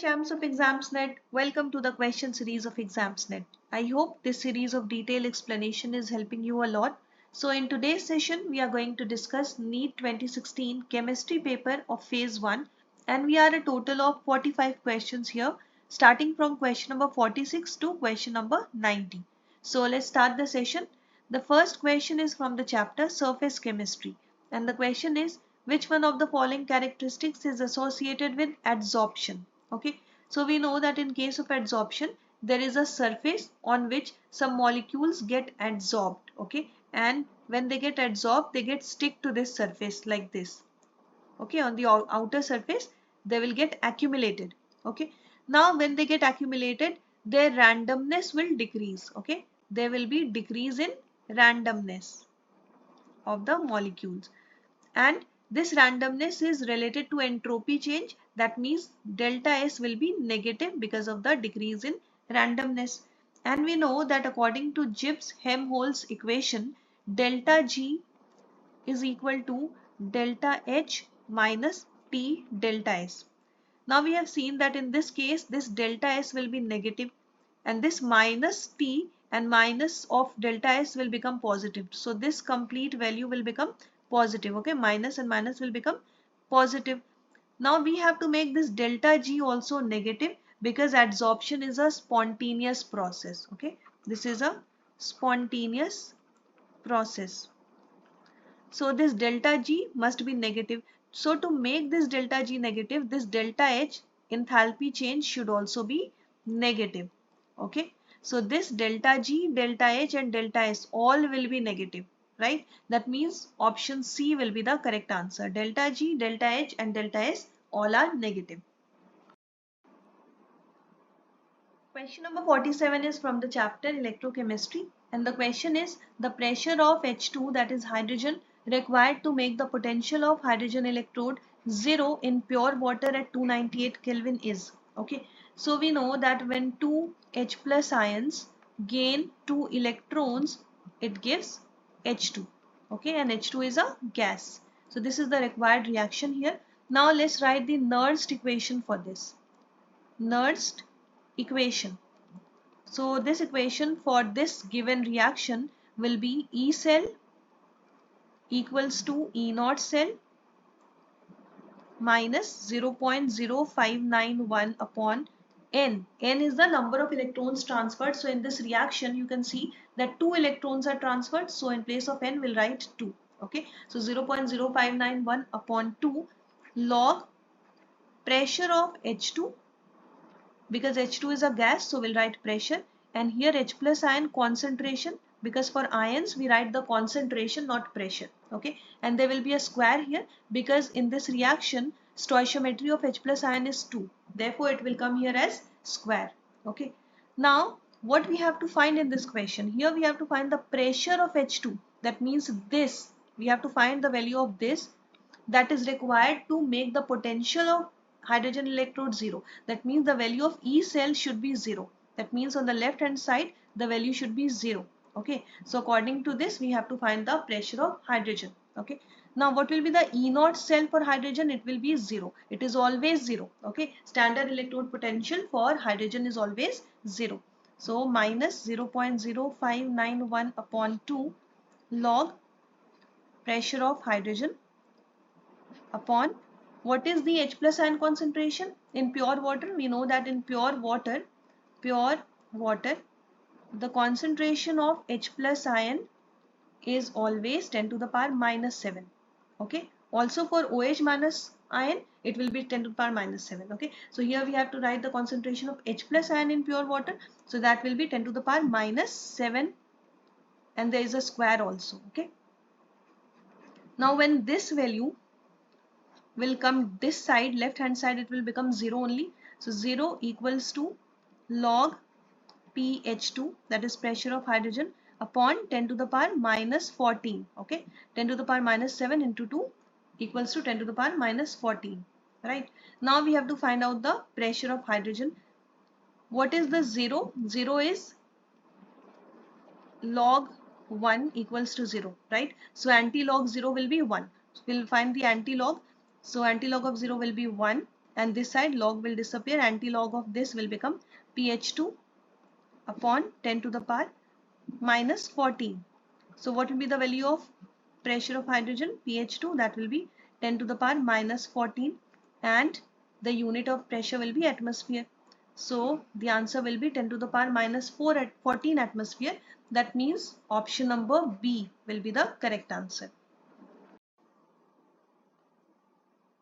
champs of Examsnet, welcome to the question series of Examsnet. I hope this series of detailed explanation is helping you a lot. So in today's session, we are going to discuss NEET 2016 chemistry paper of phase 1, and we are a total of 45 questions here, starting from question number 46 to question number 90. So let's start the session. The first question is from the chapter Surface Chemistry, and the question is, which one of the following characteristics is associated with adsorption? Okay, so we know that in case of adsorption, there is a surface on which some molecules get adsorbed. Okay, and when they get adsorbed, they get stick to this surface like this. Okay, on the outer surface, they will get accumulated. Okay, now when they get accumulated, their randomness will decrease. Okay, there will be decrease in randomness of the molecules, and this randomness is related to entropy change. That means delta S will be negative because of the decrease in randomness. And we know that according to Gibbs-Helmholtz equation, delta G is equal to delta H minus T delta S. Now we have seen that in this case, this delta S will be negative, and this minus T and minus of delta S will become positive. So this complete value will become positive. Okay, minus and minus will become positive. Now we have to make this delta G also negative because adsorption is a spontaneous process. Okay, this is a spontaneous process. So this delta G must be negative. So to make this delta G negative, this delta H enthalpy change should also be negative. Okay. So this delta G, delta H and delta S all will be negative, right? That means option C will be the correct answer. Delta G, delta H and delta S all are negative. Question number 47 is from the chapter Electrochemistry, and the question is, the pressure of H2, that is hydrogen, required to make the potential of hydrogen electrode 0 in pure water at 298 Kelvin is. Okay, so we know that when two H plus ions gain 2 electrons, it gives H2. Okay, and H2 is a gas. So this is the required reaction here. Now let's write the Nernst equation for this. Nernst equation. So this equation for this given reaction will be E cell equals to E naught cell minus 0.0591 upon N. N is the number of electrons transferred. So in this reaction, you can see that 2 electrons are transferred. So in place of N, we'll write 2. Okay. So 0.0591 upon 2 log pressure of H2, because H2 is a gas, so we'll write pressure, and here H plus ion concentration, because for ions we write the concentration, not pressure. Okay, and there will be a square here because in this reaction stoichiometry of H plus ion is 2, therefore it will come here as square. Okay, now what we have to find in this question, here we have to find the pressure of H2. That means this, we have to find the value of this that is required to make the potential of hydrogen electrode 0. That means the value of E cell should be 0. That means on the left hand side the value should be 0. Okay, so according to this we have to find the pressure of hydrogen. Okay, now what will be the E naught cell for hydrogen? It will be 0. It is always 0. Okay, standard electrode potential for hydrogen is always 0. So minus 0.0591 upon 2 log pressure of hydrogen upon what is the H plus ion concentration in pure water. We know that in pure water, the concentration of H plus ion is always 10 to the power minus 7. Okay, also for OH minus ion, it will be 10 to the power minus 7. Okay, so here we have to write the concentration of H plus ion in pure water, so that will be 10 to the power minus 7, and there is a square also. Okay, now when this value will come this side, left hand side, it will become 0 only. So 0 equals to log pH2, that is pressure of hydrogen, upon 10 to the power minus 14. Okay, 10 to the power minus 7 into 2 equals to 10 to the power minus 14. Right, now we have to find out the pressure of hydrogen. What is the 0? 0 is log 1 equals to 0. Right, so anti-log 0 will be 1. So we'll find the anti-log. So anti-log of 0 will be 1. and this side log will disappear. Anti-log of this will become pH2 upon 10 to the power minus 14. So what will be the value of pressure of hydrogen? pH2, that will be 10 to the power minus 14, and the unit of pressure will be atmosphere. So the answer will be 10 to the power minus 4 at 14 atmosphere. That means option number B will be the correct answer.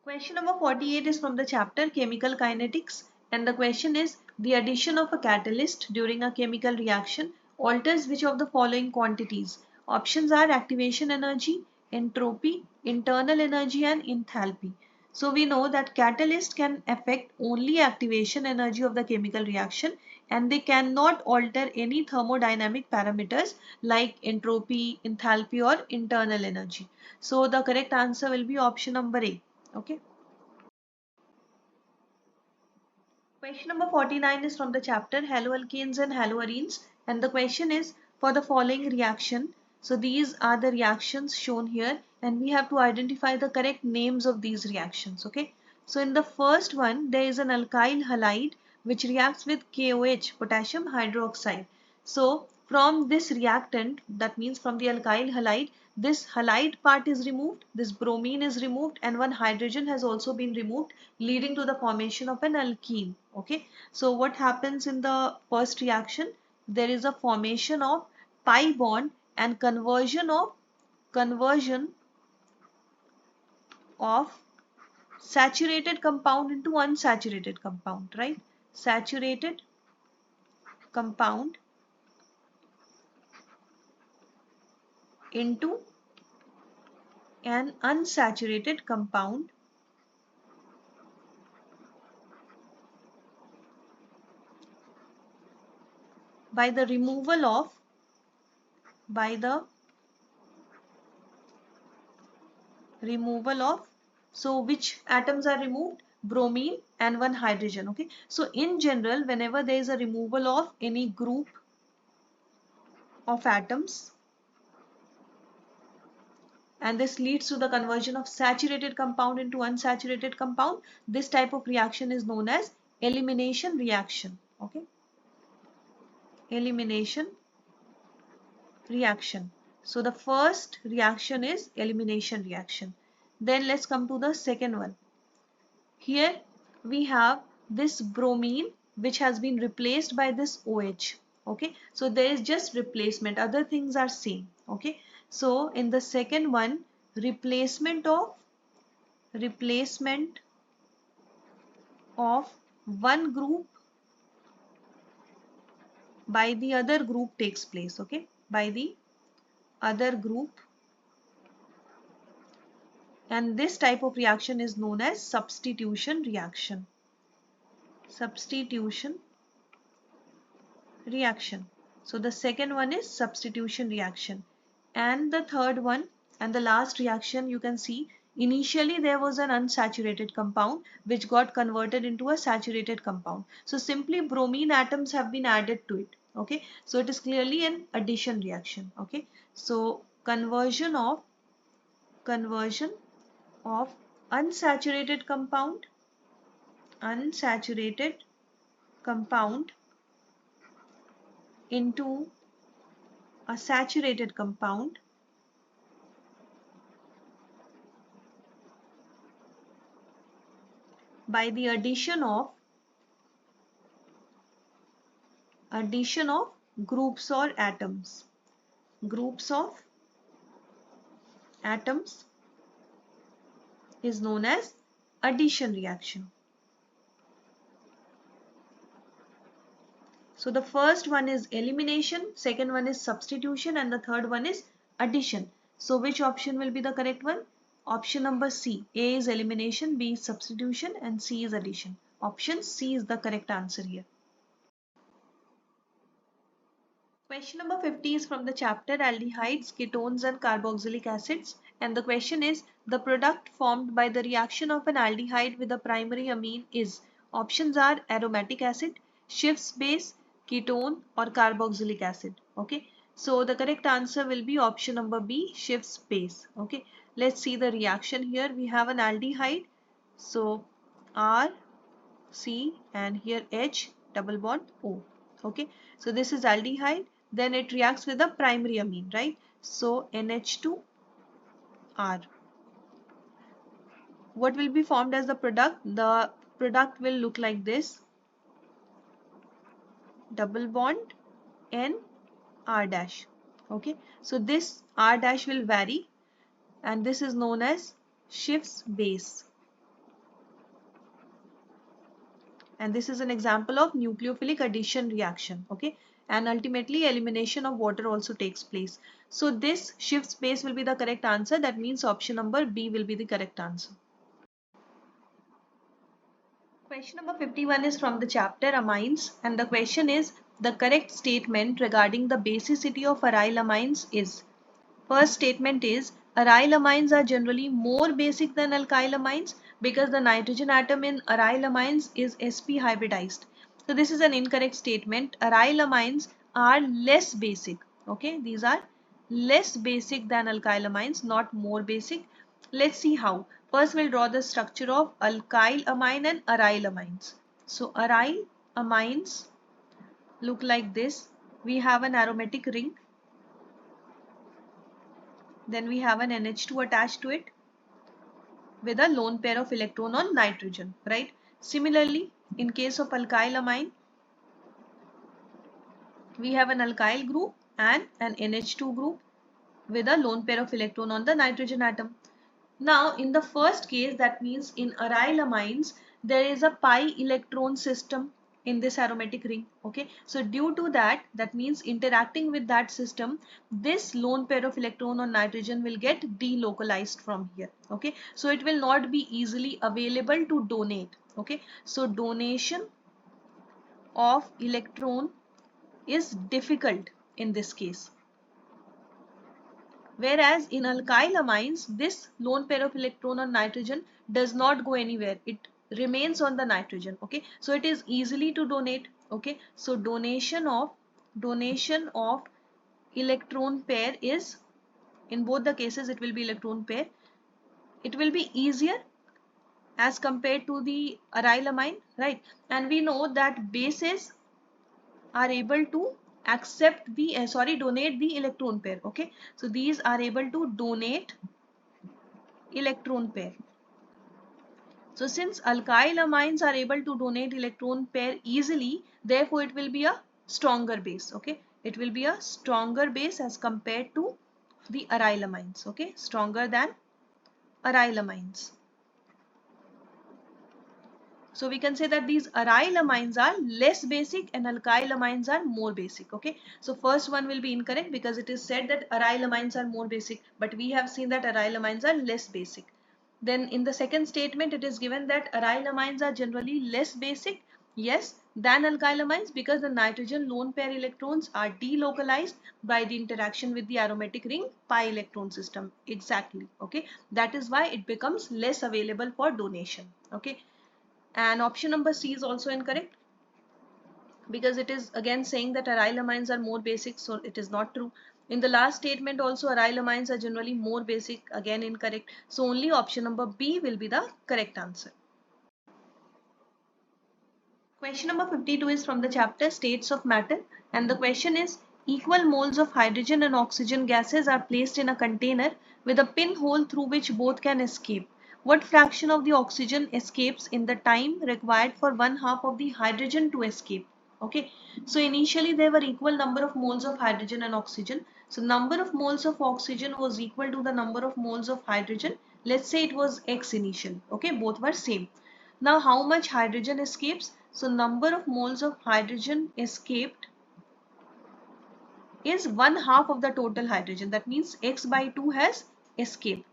Question number 48 is from the chapter Chemical Kinetics, and the question is, the addition of a catalyst during a chemical reaction alters which of the following quantities? Options are activation energy, entropy, internal energy and enthalpy. So we know that catalyst can affect only activation energy of the chemical reaction, and they cannot alter any thermodynamic parameters like entropy, enthalpy or internal energy. So the correct answer will be option number A. Okay. Question number 49 is from the chapter Haloalkanes and Haloarenes, and the question is, for the following reaction. So these are the reactions shown here, and we have to identify the correct names of these reactions. Okay. So in the first one, there is an alkyl halide which reacts with KOH, potassium hydroxide. So from this reactant, that means from the alkyl halide, this halide part is removed, this bromine is removed, and one hydrogen has also been removed, leading to the formation of an alkene. Okay, so what happens in the first reaction? There is a formation of pi bond and conversion of saturated compound into unsaturated compound, right? Saturated compound into an unsaturated compound by the removal of so which atoms are removed? Bromine and one hydrogen. Okay, so in general, whenever there is a removal of any group of atoms, and this leads to the conversion of saturated compound into unsaturated compound, this type of reaction is known as elimination reaction. Okay, elimination reaction. So the first reaction is elimination reaction. Then let's come to the second one. Here we have this bromine which has been replaced by this OH. Okay, so there is just replacement, other things are same. Okay, so in the second one, replacement of one group by the other group takes place. Okay, by the other group, and this type of reaction is known as substitution reaction. Substitution reaction. So the second one is substitution reaction, and the third one and the last reaction, you can see initially there was an unsaturated compound which got converted into a saturated compound. So simply bromine atoms have been added to it. Okay, so it is clearly an addition reaction. Okay, so conversion of unsaturated compound into a saturated compound by the addition of groups or atoms. Groups of atoms is known as addition reaction. So the first one is elimination, second one is substitution, and the third one is addition. So which option will be the correct one? Option number C. A is elimination, B is substitution, and C is addition. Option C is the correct answer here. Question number 50 is from the chapter Aldehydes, Ketones and Carboxylic Acids, and the question is, the product formed by the reaction of an aldehyde with a primary amine is. Options are aromatic acid, Schiff's base, ketone or carboxylic acid. Okay, so the correct answer will be option number B, Schiff's base. Okay, let's see the reaction here. We have an aldehyde. So R, C, and here H, double bond O. Okay, so this is aldehyde. Then it reacts with the primary amine, right? So NH2 R. What will be formed as the product? The product will look like this: double bond N R dash. Okay, so this R dash will vary, and this is known as Schiff's base. And this is an example of nucleophilic addition reaction. Okay, and ultimately elimination of water also takes place. So this Schiff's base will be the correct answer. That means option number B will be the correct answer. Question number 51 is from the chapter amines, and the question is: the correct statement regarding the basicity of aryl amines is. First statement is aryl amines are generally more basic than alkyl amines because the nitrogen atom in aryl amines is sp hybridized. So this is an incorrect statement. Aryl amines are less basic. Okay, these are less basic than alkyl amines, not more basic. Let's see how. First we'll draw the structure of alkyl amine and aryl amines. So aryl amines look like this. We have an aromatic ring. Then we have an NH2 attached to it with a lone pair of electron on nitrogen, right? Similarly, in case of alkyl amine, we have an alkyl group and an NH2 group with a lone pair of electron on the nitrogen atom. Now, in the first case, that means in aryl amines, there is a pi electron system in this aromatic ring. Okay, so due to that, that means interacting with that system, this lone pair of electron on nitrogen will get delocalized from here. Okay, so it will not be easily available to donate. Okay, so donation of electron is difficult in this case. Whereas in alkyl amines, this lone pair of electron on nitrogen does not go anywhere. It remains on the nitrogen. Okay, so it is easily to donate. Okay, so donation of electron pair is, in both the cases it will be electron pair. It will be easier as compared to the aryl amine, right? And we know that bases are able to accept the donate the electron pair. Okay, so these are able to donate electron pair. So since alkyl amines are able to donate electron pair easily, therefore it will be a stronger base. Okay, it will be a stronger base as compared to the aryl amines. Okay, stronger than aryl amines. So we can say that these aryl amines are less basic and alkyl amines are more basic. Okay, so first one will be incorrect because it is said that aryl amines are more basic, but we have seen that aryl amines are less basic. Then in the second statement it is given that aryl amines are generally less basic, yes, than alkyl amines because the nitrogen lone pair electrons are delocalized by the interaction with the aromatic ring pi electron system. Exactly. Okay, that is why it becomes less available for donation. Okay, and option number C is also incorrect because it is again saying that aryl amines are more basic, so it is not true. In the last statement also aryl amines are generally more basic, again incorrect. So only option number B will be the correct answer. Question number 52 is from the chapter States of Matter, and the question is: equal moles of hydrogen and oxygen gases are placed in a container with a pinhole through which both can escape. What fraction of the oxygen escapes in the time required for one half of the hydrogen to escape? Okay, so initially there were equal number of moles of hydrogen and oxygen. So number of moles of oxygen was equal to the number of moles of hydrogen. Let's say it was X initially. Okay, both were same. Now how much hydrogen escapes? So number of moles of hydrogen escaped is one half of the total hydrogen. That means X by 2 has escaped.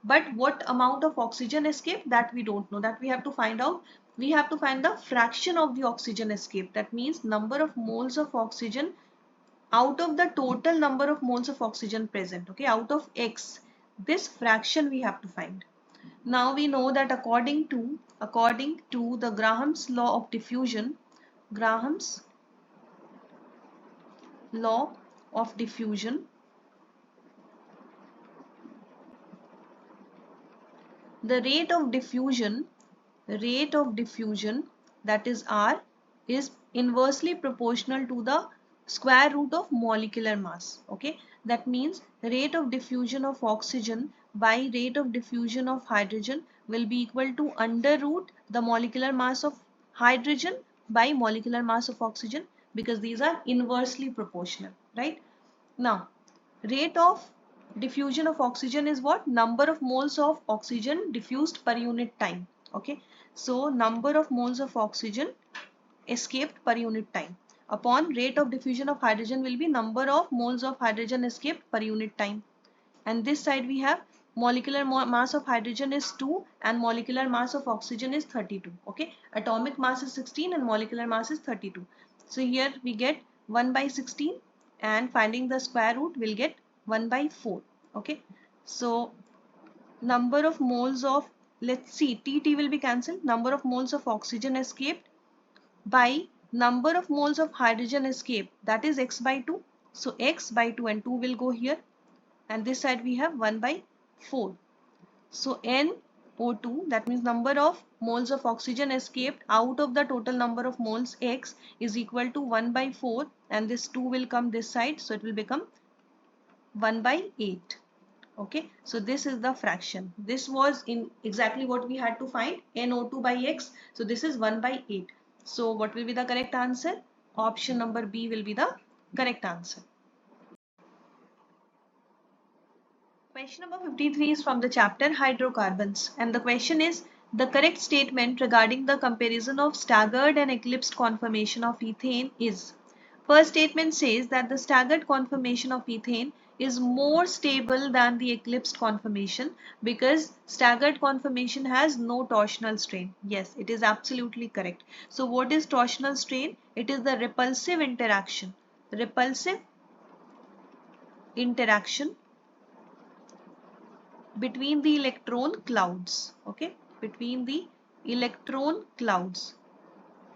But what amount of oxygen escaped, that we don't know. That we have to find out. We have to find the fraction of the oxygen escaped. That means number of moles of oxygen out of the total number of moles of oxygen present. Okay, out of X. This fraction we have to find. Now we know that according to the Graham's law of diffusion, Graham's law of diffusion, the rate of diffusion rate of diffusion, that is R, is inversely proportional to the square root of molecular mass. Okay, that means rate of diffusion of oxygen by rate of diffusion of hydrogen will be equal to under root the molecular mass of hydrogen by molecular mass of oxygen, because these are inversely proportional, right? Now, rate of diffusion of oxygen is what? Number of moles of oxygen diffused per unit time. Okay, so number of moles of oxygen escaped per unit time upon rate of diffusion of hydrogen will be number of moles of hydrogen escaped per unit time. And this side we have molecular mass of hydrogen is 2 and molecular mass of oxygen is 32. Okay, atomic mass is 16 and molecular mass is 32. So here we get 1 by 16 and finding the square root will get 1 by 4. Okay, so number of moles of, let's see, T will be cancelled, number of moles of oxygen escaped by number of moles of hydrogen escaped, that is x by 2. So x by 2 and 2 will go here, and this side we have 1 by 4. So NO2, that means number of moles of oxygen escaped out of the total number of moles x is equal to 1 by 4, and this 2 will come this side, so it will become 1 by 8. Okay, so this is the fraction. This was in exactly what we had to find, NO2 by x. So this is 1 by 8. So what will be the correct answer? Option number B will be the correct answer. Question number 53 is from the chapter Hydrocarbons, and the question is the correct statement regarding the comparison of staggered and eclipsed conformation of ethane is. First statement says that the staggered conformation of ethane is more stable than the eclipsed conformation because staggered conformation has no torsional strain. Yes, it is absolutely correct. So what is torsional strain? It is the repulsive interaction. Repulsive interaction between the electron clouds. Okay, between the electron clouds,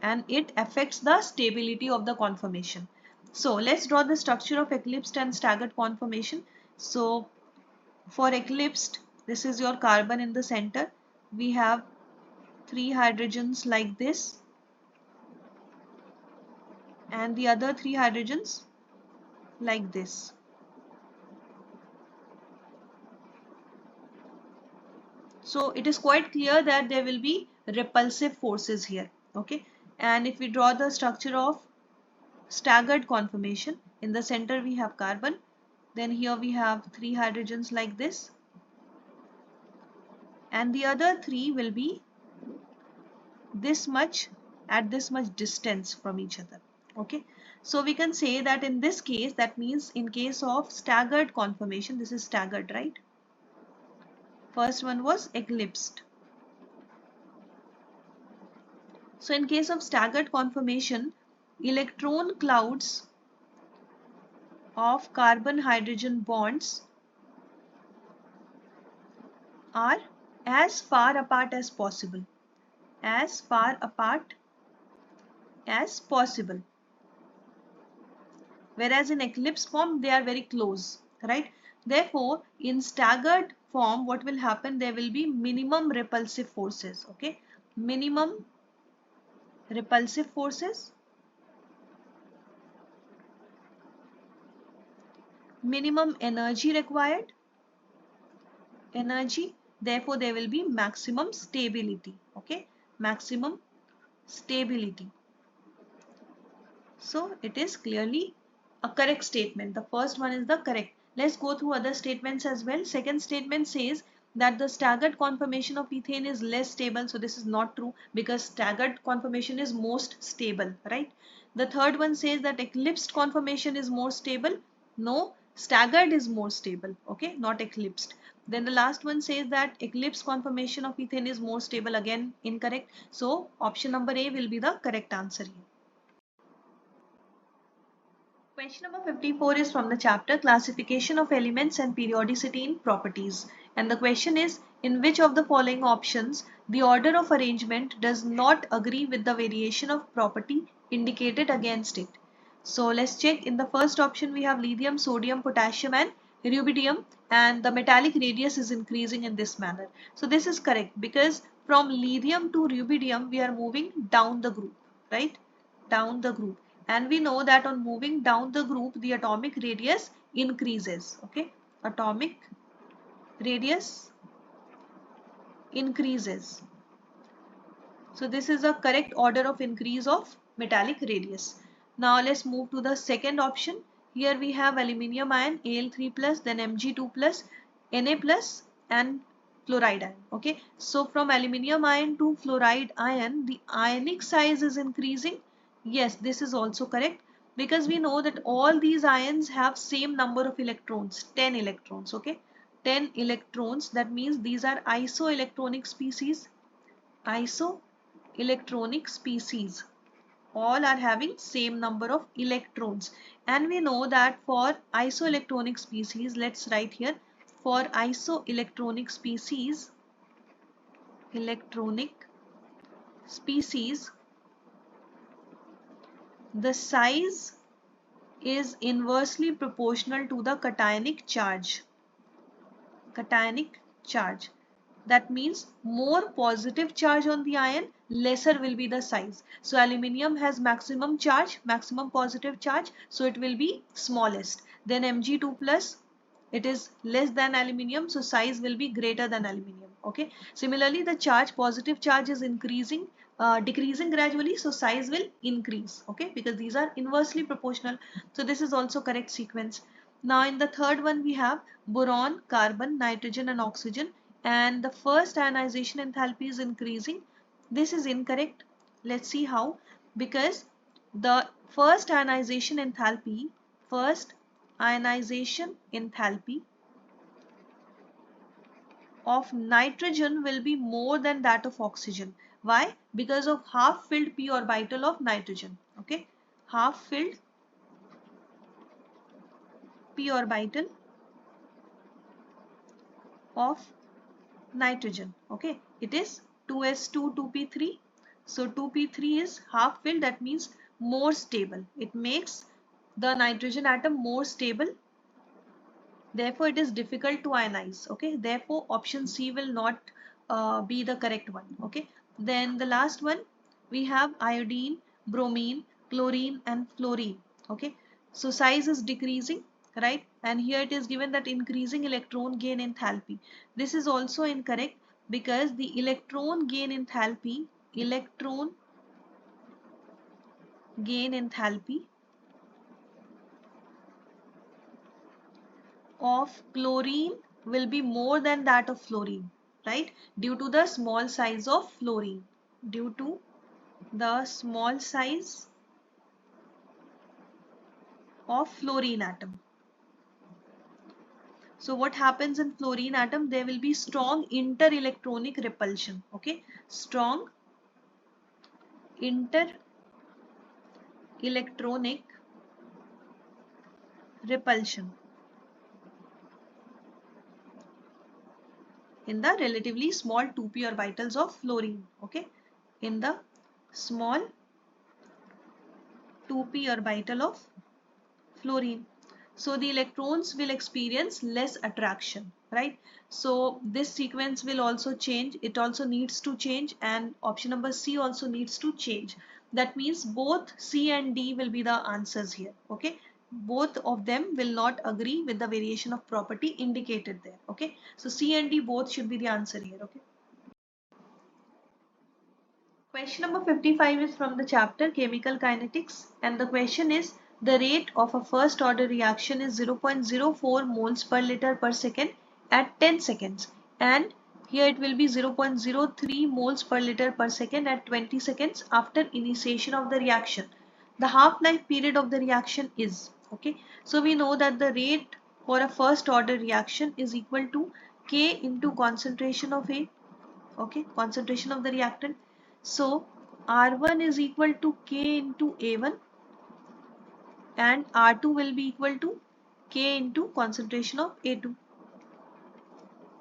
and it affects the stability of the conformation. So let's draw the structure of eclipsed and staggered conformation. So for eclipsed, this is your carbon in the center. We have 3 hydrogens like this and the other 3 hydrogens like this. So it is quite clear that there will be repulsive forces here. Okay, and if we draw the structure of staggered conformation, in the center we have carbon, then here we have 3 hydrogens like this, and the other 3 will be this much at this much distance from each other. Okay, so we can say that in this case, that means in case of staggered conformation, this is staggered, right? First one was eclipsed. So in case of staggered conformation, electron clouds of carbon hydrogen bonds are as far apart as possible. As far apart as possible. Whereas in eclipse form, they are very close, right? Therefore, in staggered form, what will happen? There will be minimum repulsive forces. Okay, minimum repulsive forces, minimum energy required, energy. Therefore, there will be maximum stability. Okay, maximum stability. So it is clearly a correct statement. The first one is the correct. Let's go through other statements as well. Second statement says that the staggered conformation of ethane is less stable. So this is not true because staggered conformation is most stable, right? The third one says that eclipsed conformation is more stable. No, staggered is more stable. Okay, not eclipsed. Then the last one says that eclipsed conformation of ethane is more stable. Again, incorrect. So option number A will be the correct answer here. Question number 54 is from the chapter Classification of Elements and Periodicity in Properties. And the question is, in which of the following options the order of arrangement does not agree with the variation of property indicated against it? So let's check. In the first option we have lithium, sodium, potassium and rubidium, and the metallic radius is increasing in this manner. So this is correct because from lithium to rubidium, we are moving down the group, right? Down the group. And we know that on moving down the group, the atomic radius increases, okay? Atomic radius increases. So this is a correct order of increase of metallic radius. Now let's move to the second option. Here we have aluminium ion Al3 plus, then Mg2 plus, Na plus and fluoride ion. Okay, so from aluminium ion to fluoride ion, the ionic size is increasing. Yes, this is also correct, because we know that all these ions have same number of electrons, 10 electrons. Okay, 10 electrons. That means these are isoelectronic species. Isoelectronic species, all are having same number of electrons, and we know that for isoelectronic species, let's write here, for isoelectronic species, the size is inversely proportional to the cationic charge. That means more positive charge on the ion, lesser will be the size. So aluminium has maximum charge, maximum positive charge, so it will be smallest. Then Mg2 plus, it is less than aluminium, so size will be greater than aluminium. Okay. Similarly, the charge, positive charge is increasing, decreasing gradually, so size will increase. Okay, because these are inversely proportional. So this is also correct sequence. Now in the third one we have boron, carbon, nitrogen and oxygen, and the first ionization enthalpy is increasing. This is incorrect. Let's see how. Because the first ionization enthalpy of nitrogen will be more than that of oxygen. Why? Because of half filled p orbital of nitrogen. Okay, half filled p orbital of nitrogen. Okay, it is 2s2 2p3. So 2p3 is half filled, that means more stable. It makes the nitrogen atom more stable, therefore it is difficult to ionize. Okay, therefore option C will not be the correct one. Okay, then the last one we have iodine, bromine, chlorine and fluorine. Okay, so size is decreasing, right? And here it is given that increasing electron gain enthalpy. This is also incorrect, because the electron gain enthalpy of chlorine will be more than that of fluorine, right? Due to the small size of fluorine. Due to the small size of fluorine atom. So what happens in fluorine atom? There will be strong inter-electronic repulsion. Okay, strong inter-electronic repulsion in the relatively small 2p orbitals of fluorine. Okay, in the small 2p orbital of fluorine. So the electrons will experience less attraction, right? So this sequence will also change. It also needs to change, and option number C also needs to change. That means both C and D will be the answers here. Okay, both of them will not agree with the variation of property indicated there. Okay, so C and D both should be the answer here. Okay. Question number 55 is from the chapter Chemical Kinetics, and the question is, the rate of a first order reaction is 0.04 moles per liter per second at 10 seconds, and here it will be 0.03 moles per liter per second at 20 seconds after initiation of the reaction. The half-life period of the reaction is, okay, so we know that the rate for a first order reaction is equal to K into concentration of A, okay, concentration of the reactant. So R1 is equal to K into A1 and R2 will be equal to K into concentration of A2.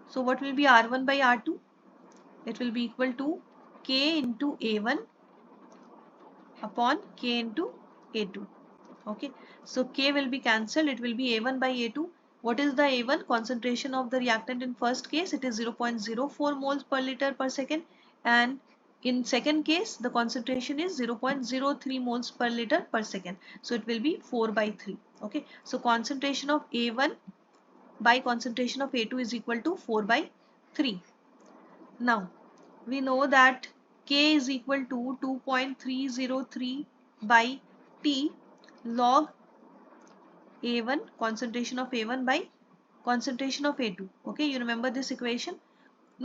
So what will be R1 by R2? It will be equal to K into A1 upon K into A2. Okay, so K will be cancelled. It will be A1 by A2. What is the A1? Concentration of the reactant in first case, it is 0.04 moles per liter per second, and in second case the concentration is 0.03 moles per liter per second, so it will be 4/3. Okay, so concentration of A1 by concentration of A2 is equal to 4/3. Now we know that K is equal to 2.303 by T log A1, concentration of A1 by concentration of A2. Okay, you remember this equation.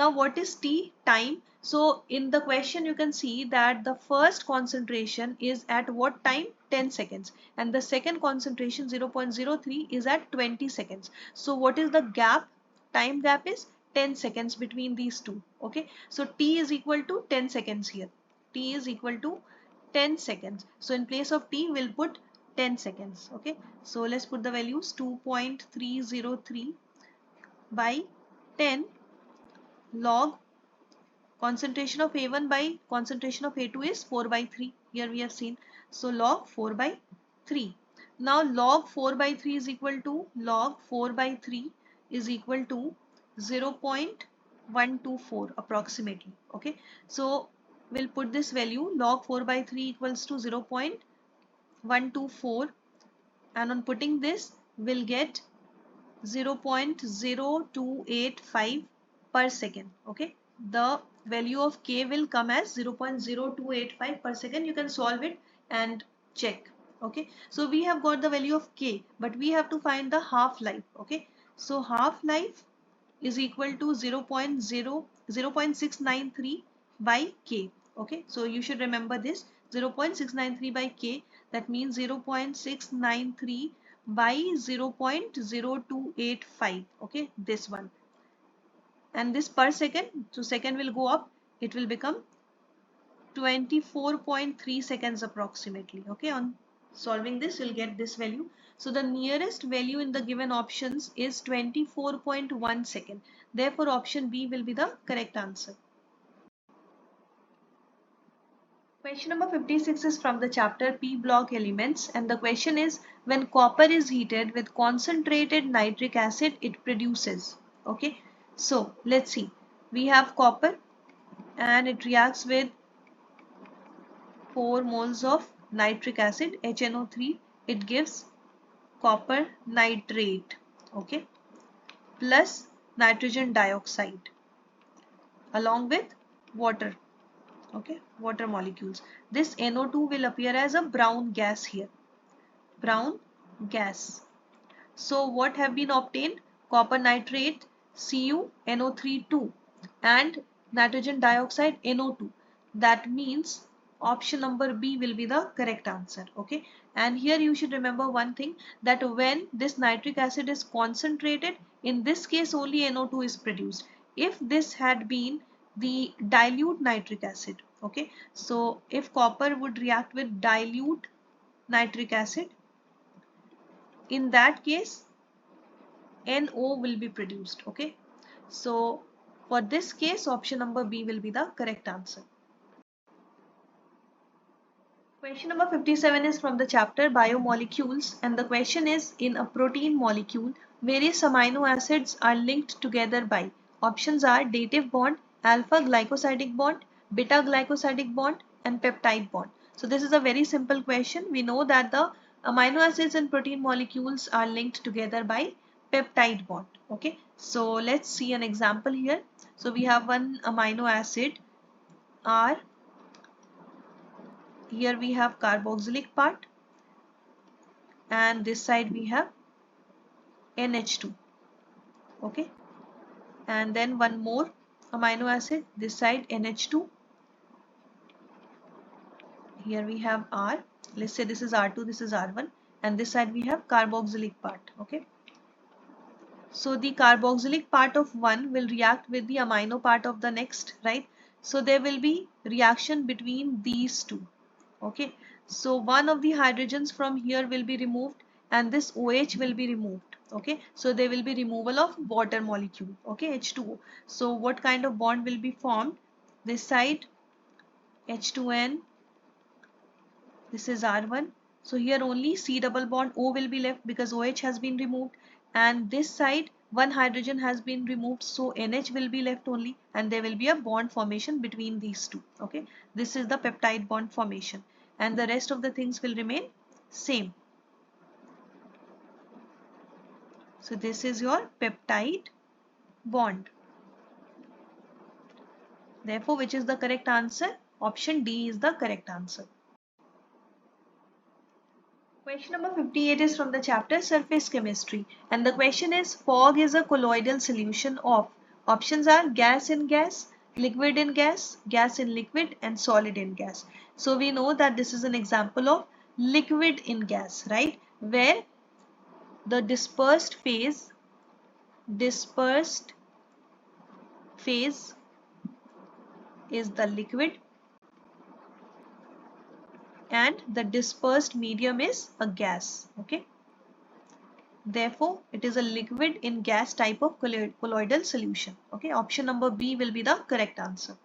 Now what is T? Time. So in the question you can see that the first concentration is at what time? 10 seconds, and the second concentration 0.03 is at 20 seconds. So what is the gap? Time gap is 10 seconds between these two. Okay, so T is equal to 10 seconds here. T is equal to 10 seconds. So in place of T we'll put 10 seconds. Okay, so let's put the values. 2.303 by 10 log concentration of A1 by concentration of A2 is 4/3. Here we have seen. So log 4/3. Now log 4/3 is equal to log 4/3 is equal to 0.124 approximately. Okay. So we'll put this value log 4/3 equals to 0.124, and on putting this we'll get 0.0285 per second. Okay, the value of K will come as 0.0285 per second. You can solve it and check. Okay, so we have got the value of K, but we have to find the half-life. Okay, so half-life is equal to 0.693 by K. Okay, so you should remember this 0.693 by K, that means 0.693 by 0.0285. Okay, this one, and this per second, so second will go up, it will become 24.3 seconds approximately. Okay, on solving this you'll get this value. So the nearest value in the given options is 24.1 second. Therefore option B will be the correct answer. Question number 56 is from the chapter P block elements, and the question is, when copper is heated with concentrated nitric acid it produces. Okay, so let's see, we have copper and it reacts with 4 moles of nitric acid HNO3, it gives copper nitrate, okay, plus nitrogen dioxide along with water. Okay, water molecules. This NO2 will appear as a brown gas here, brown gas. So what have been obtained? Copper nitrate CuNO3 2 and nitrogen dioxide NO2. That means option number B will be the correct answer. Okay, and here you should remember one thing, that when this nitric acid is concentrated, in this case only NO2 is produced. If this had been the dilute nitric acid, okay, so if copper would react with dilute nitric acid, in that case NO will be produced. Okay, so for this case option number B will be the correct answer. Question number 57 is from the chapter Biomolecules, and the question is, in a protein molecule various amino acids are linked together by, options are dative bond, alpha glycosidic bond, beta glycosidic bond and peptide bond. So this is a very simple question. We know that the amino acids in protein molecules are linked together by peptide bond. Okay, so let's see an example here. So we have one amino acid R. Here we have carboxylic part, and this side we have NH2. Okay, and then one more amino acid, this side NH2. Here we have R. Let's say this is R2, this is R1, and this side we have carboxylic part. Okay, so the carboxylic part of one will react with the amino part of the next, right? So there will be reaction between these two. Okay, so one of the hydrogens from here will be removed and this OH will be removed. Okay, so there will be removal of water molecule. Okay, H2O. So what kind of bond will be formed? This side H2N, this is R1. So here only C double bond O will be left because OH has been removed, and this side one hydrogen has been removed, so NH will be left only, and there will be a bond formation between these two. Okay, this is the peptide bond formation, and the rest of the things will remain same. So this is your peptide bond. Therefore, which is the correct answer? Option D is the correct answer. Question number 58 is from the chapter Surface Chemistry, and the question is, fog is a colloidal solution of. Options are gas in gas, liquid in gas, gas in liquid, and solid in gas. So we know that this is an example of liquid in gas, right? Where the dispersed phase is the liquid and the dispersed medium is a gas. Okay. Therefore, it is a liquid in gas type of colloidal solution. Okay, option number B will be the correct answer.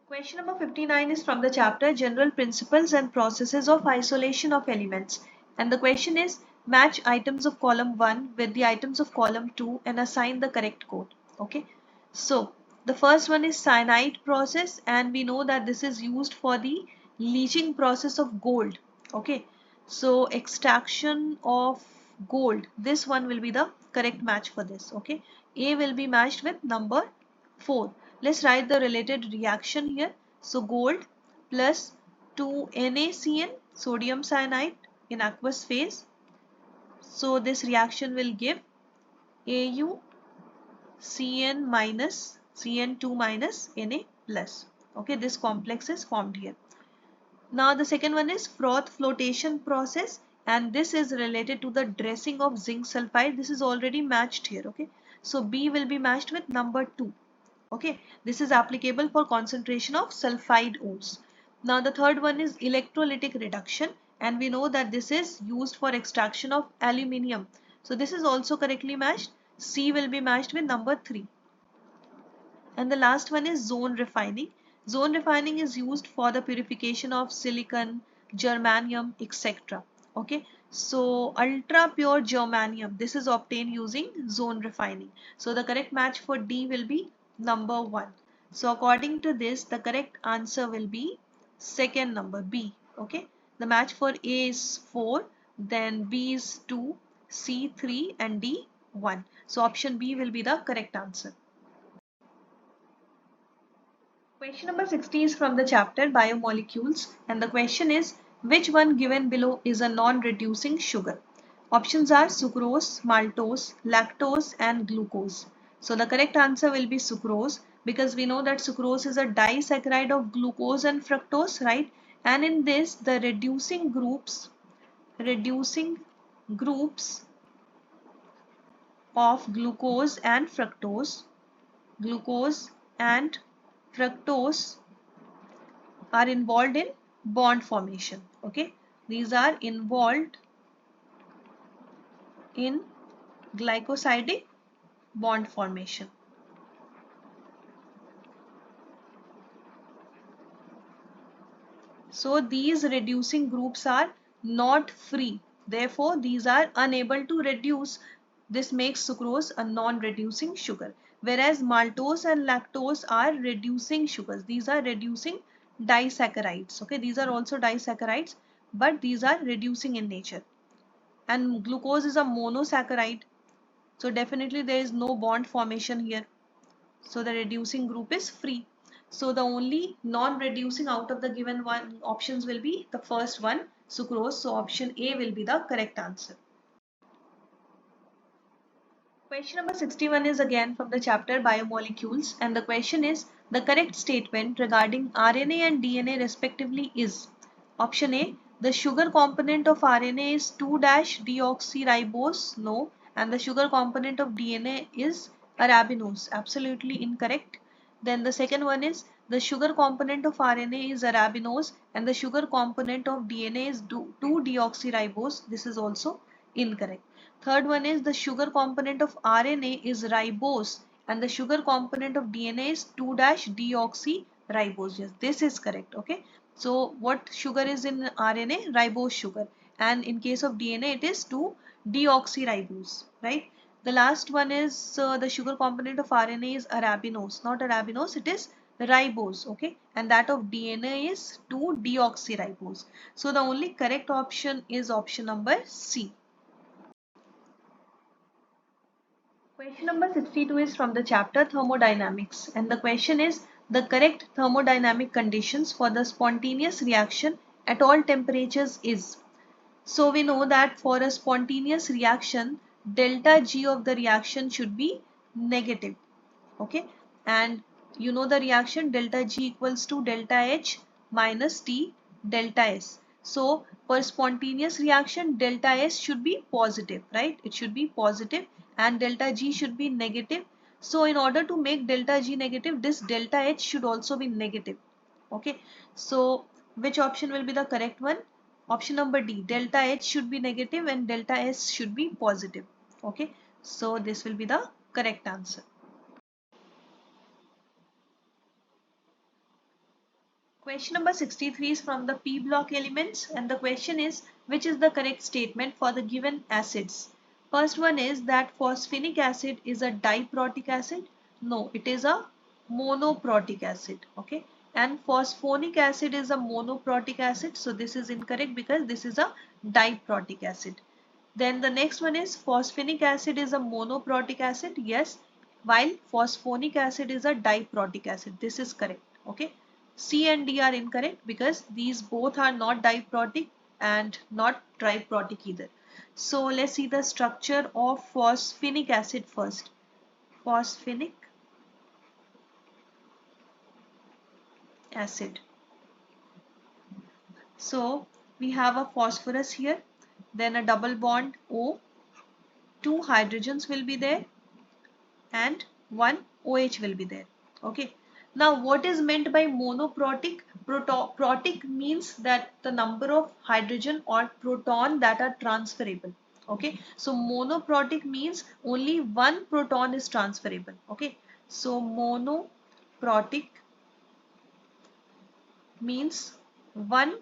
Question number 59 is from the chapter General Principles and Processes of Isolation of Elements. And the question is, match items of column 1 with the items of column 2 and assign the correct code. Okay, so the first one is cyanide process, and we know that this is used for the leaching process of gold. Okay, so extraction of gold, this one will be the correct match for this. Okay, A will be matched with number 4. Let's write the related reaction here. So gold plus 2NaCN, sodium cyanide in aqueous phase. So this reaction will give AuCN minus Cn2 minus Na plus. Okay, this complex is formed here. Now the second one is froth flotation process, and this is related to the dressing of zinc sulfide. This is already matched here. Okay, so B will be matched with number 2. Okay, this is applicable for concentration of sulfide ores. Now the third one is electrolytic reduction, and we know that this is used for extraction of aluminium. So this is also correctly matched. C will be matched with number 3. And the last one is zone refining. Zone refining is used for the purification of silicon, germanium, etc. Okay, so ultra pure germanium, this is obtained using zone refining. So the correct match for D will be number 1. So according to this, the correct answer will be second number B. Okay, the match for A is 4, then B is 2, C 3, and D 1. So option B will be the correct answer. Question number 60 is from the chapter Biomolecules, and the question is, which one given below is a non-reducing sugar? Options are sucrose, maltose, lactose, and glucose. So the correct answer will be sucrose, because we know that sucrose is a disaccharide of glucose and fructose, right? And in this, the reducing groups of glucose and fructose are involved in bond formation. Okay, these are involved in glycosidic bond formation. So these reducing groups are not free, therefore these are unable to reduce. This makes sucrose a non-reducing sugar, whereas maltose and lactose are reducing sugars. These are reducing disaccharides. Okay, these are also disaccharides, but these are reducing in nature. And glucose is a monosaccharide, so definitely there is no bond formation here. So the reducing group is free. So the only non-reducing out of the given one options will be the first one, sucrose. So option A will be the correct answer. Question number 61 is again from the chapter Biomolecules, and the question is, the correct statement regarding RNA and DNA respectively is. Option A, the sugar component of RNA is 2-deoxyribose. No. And the sugar component of DNA is arabinose. Absolutely incorrect. Then the second one is, the sugar component of RNA is arabinose and the sugar component of DNA is 2-deoxyribose. This is also incorrect. Third one is, the sugar component of RNA is ribose and the sugar component of DNA is 2-deoxyribose. Yes, this is correct. Okay. So what sugar is in RNA? Ribose sugar. and in case of DNA it is 2-deoxyribose, right? The last one is the sugar component of RNA is arabinose, not arabinose, it is ribose, okay, and that of DNA is 2-deoxyribose. So the only correct option is option number C. Question number 62 is from the chapter thermodynamics, and the question is the correct thermodynamic conditions for the spontaneous reaction at all temperatures is. So we know that for a spontaneous reaction, delta G of the reaction should be negative, okay, and you know the reaction delta G equals to delta H minus T delta S. So for spontaneous reaction, delta S should be positive, right? It should be positive and delta G should be negative. So in order to make delta G negative, this delta H should also be negative, okay. So which option will be the correct one? Option number D, delta H should be negative and delta S should be positive, okay. So this will be the correct answer. Question number 63 is from the P block elements, and the question is which is the correct statement for the given acids. First one is that phosphinic acid is a diprotic acid. No, it is a monoprotic acid, okay, and phosphonic acid is a monoprotic acid, so this is incorrect because this is a diprotic acid. Then the next one is phosphinic acid is a monoprotic acid. Yes, while phosphonic acid is a diprotic acid. This is correct. Okay. C and D are incorrect because these both are not diprotic and not triprotic either. So let's see the structure of phosphinic acid first. Phosphinic acid. So we have a phosphorus here, then a double bond O, two hydrogens will be there and one OH will be there. Okay. Now what is meant by monoprotic? Protic means that the number of hydrogen or proton that are transferable. Okay. So monoprotic means only one proton is transferable. Okay. So monoprotic means one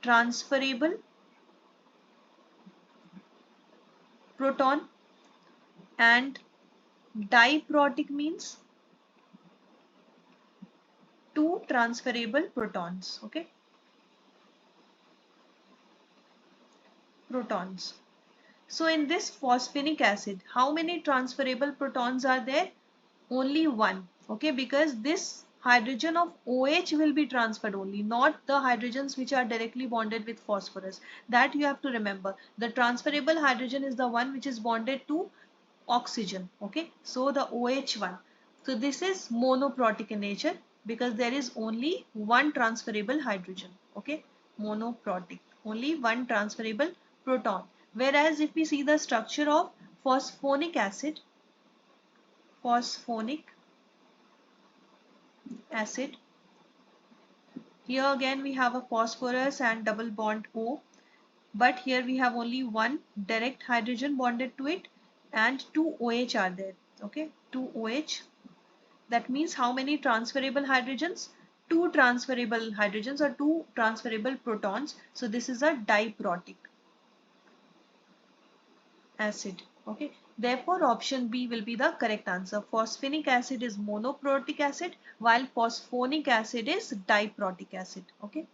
transferable proton, and diprotic means two transferable protons. Okay, protons. So in this phosphinic acid, how many transferable protons are there? Only one. Okay, because this hydrogen of OH will be transferred only, not the hydrogens which are directly bonded with phosphorus. That you have to remember. The transferable hydrogen is the one which is bonded to oxygen. Okay, so the OH one. So this is monoprotic in nature because there is only one transferable hydrogen. Okay, monoprotic, only one transferable proton. Whereas if we see the structure of phosphonic acid, here again we have a phosphorus and double bond O, but here we have only one direct hydrogen bonded to it and two OH are there. Okay, two OH. That means how many transferable hydrogens? Two transferable hydrogens or two transferable protons. So this is a diprotic acid. Okay, therefore option B will be the correct answer. Phosphinic acid is monoprotic acid while phosphonic acid is diprotic acid. Okay.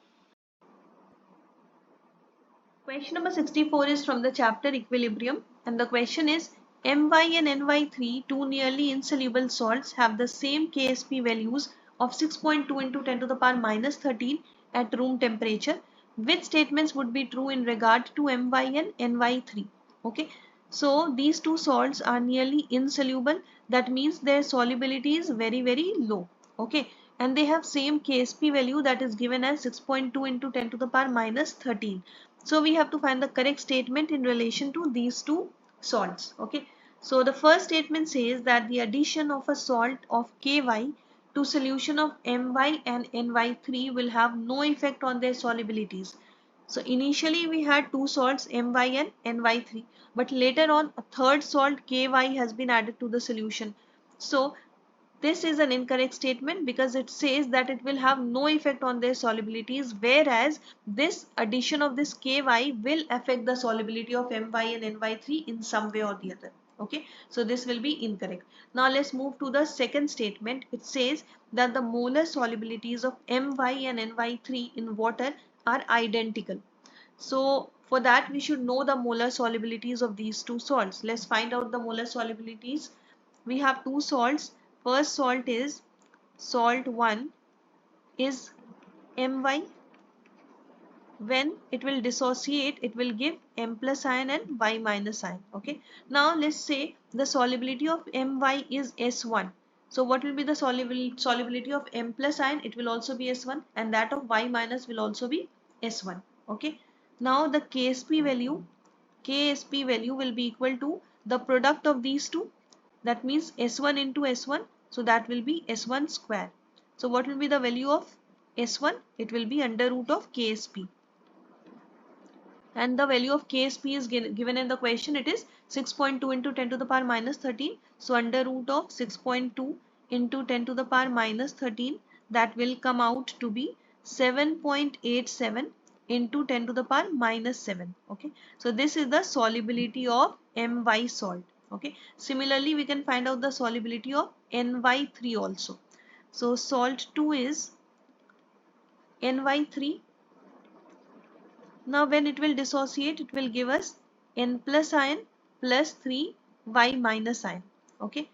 Question number 64 is from the chapter equilibrium, and the question is My and NY3, two nearly insoluble salts, have the same Ksp values of 6.2 into 10 to the power minus 13 at room temperature. Which statements would be true in regard to My and NY3? Okay, so these two salts are nearly insoluble. That means their solubility is very low. Okay, and they have same Ksp value that is given as 6.2 into 10 to the power minus 13. So we have to find the correct statement in relation to these two salts. Okay, so the first statement says that the addition of a salt of Ky to solution of My and NY3 will have no effect on their solubilities. So initially we had two salts My and NY3, but later on a third salt Ky has been added to the solution. So This is an incorrect statement because it says that it will have no effect on their solubilities, whereas this addition of this ky will affect the solubility of my and ny3 in some way or the other. Okay, so this will be incorrect. Now let's move to the second statement. It says that the molar solubilities of my and ny3 in water are identical. So for that we should know the molar solubilities of these two salts. Let's find out the molar solubilities. We have two salts. First salt is salt 1 is My. When it will dissociate, it will give M plus ion and Y minus ion. Okay. Now let's say the solubility of My is S1. So what will be the solubility of M plus ion? It will also be S1, and that of Y minus will also be S1. Okay. Now the KSP value will be equal to the product of these two. That means S1 into S1. So that will be S1 square. So what will be the value of S1? It will be under root of KSP. And the value of KSP is given in the question. It is 6.2 into 10 to the power minus 13. So under root of 6.2 into 10 to the power minus 13, that will come out to be 7.87 into 10 to the power minus 7. Okay, so this is the solubility of My salt. Okay, similarly we can find out the solubility of Ny3 also. So salt 2 is Ny3. Now when it will dissociate, it will give us N plus ion plus 3 Y minus ion. Okay.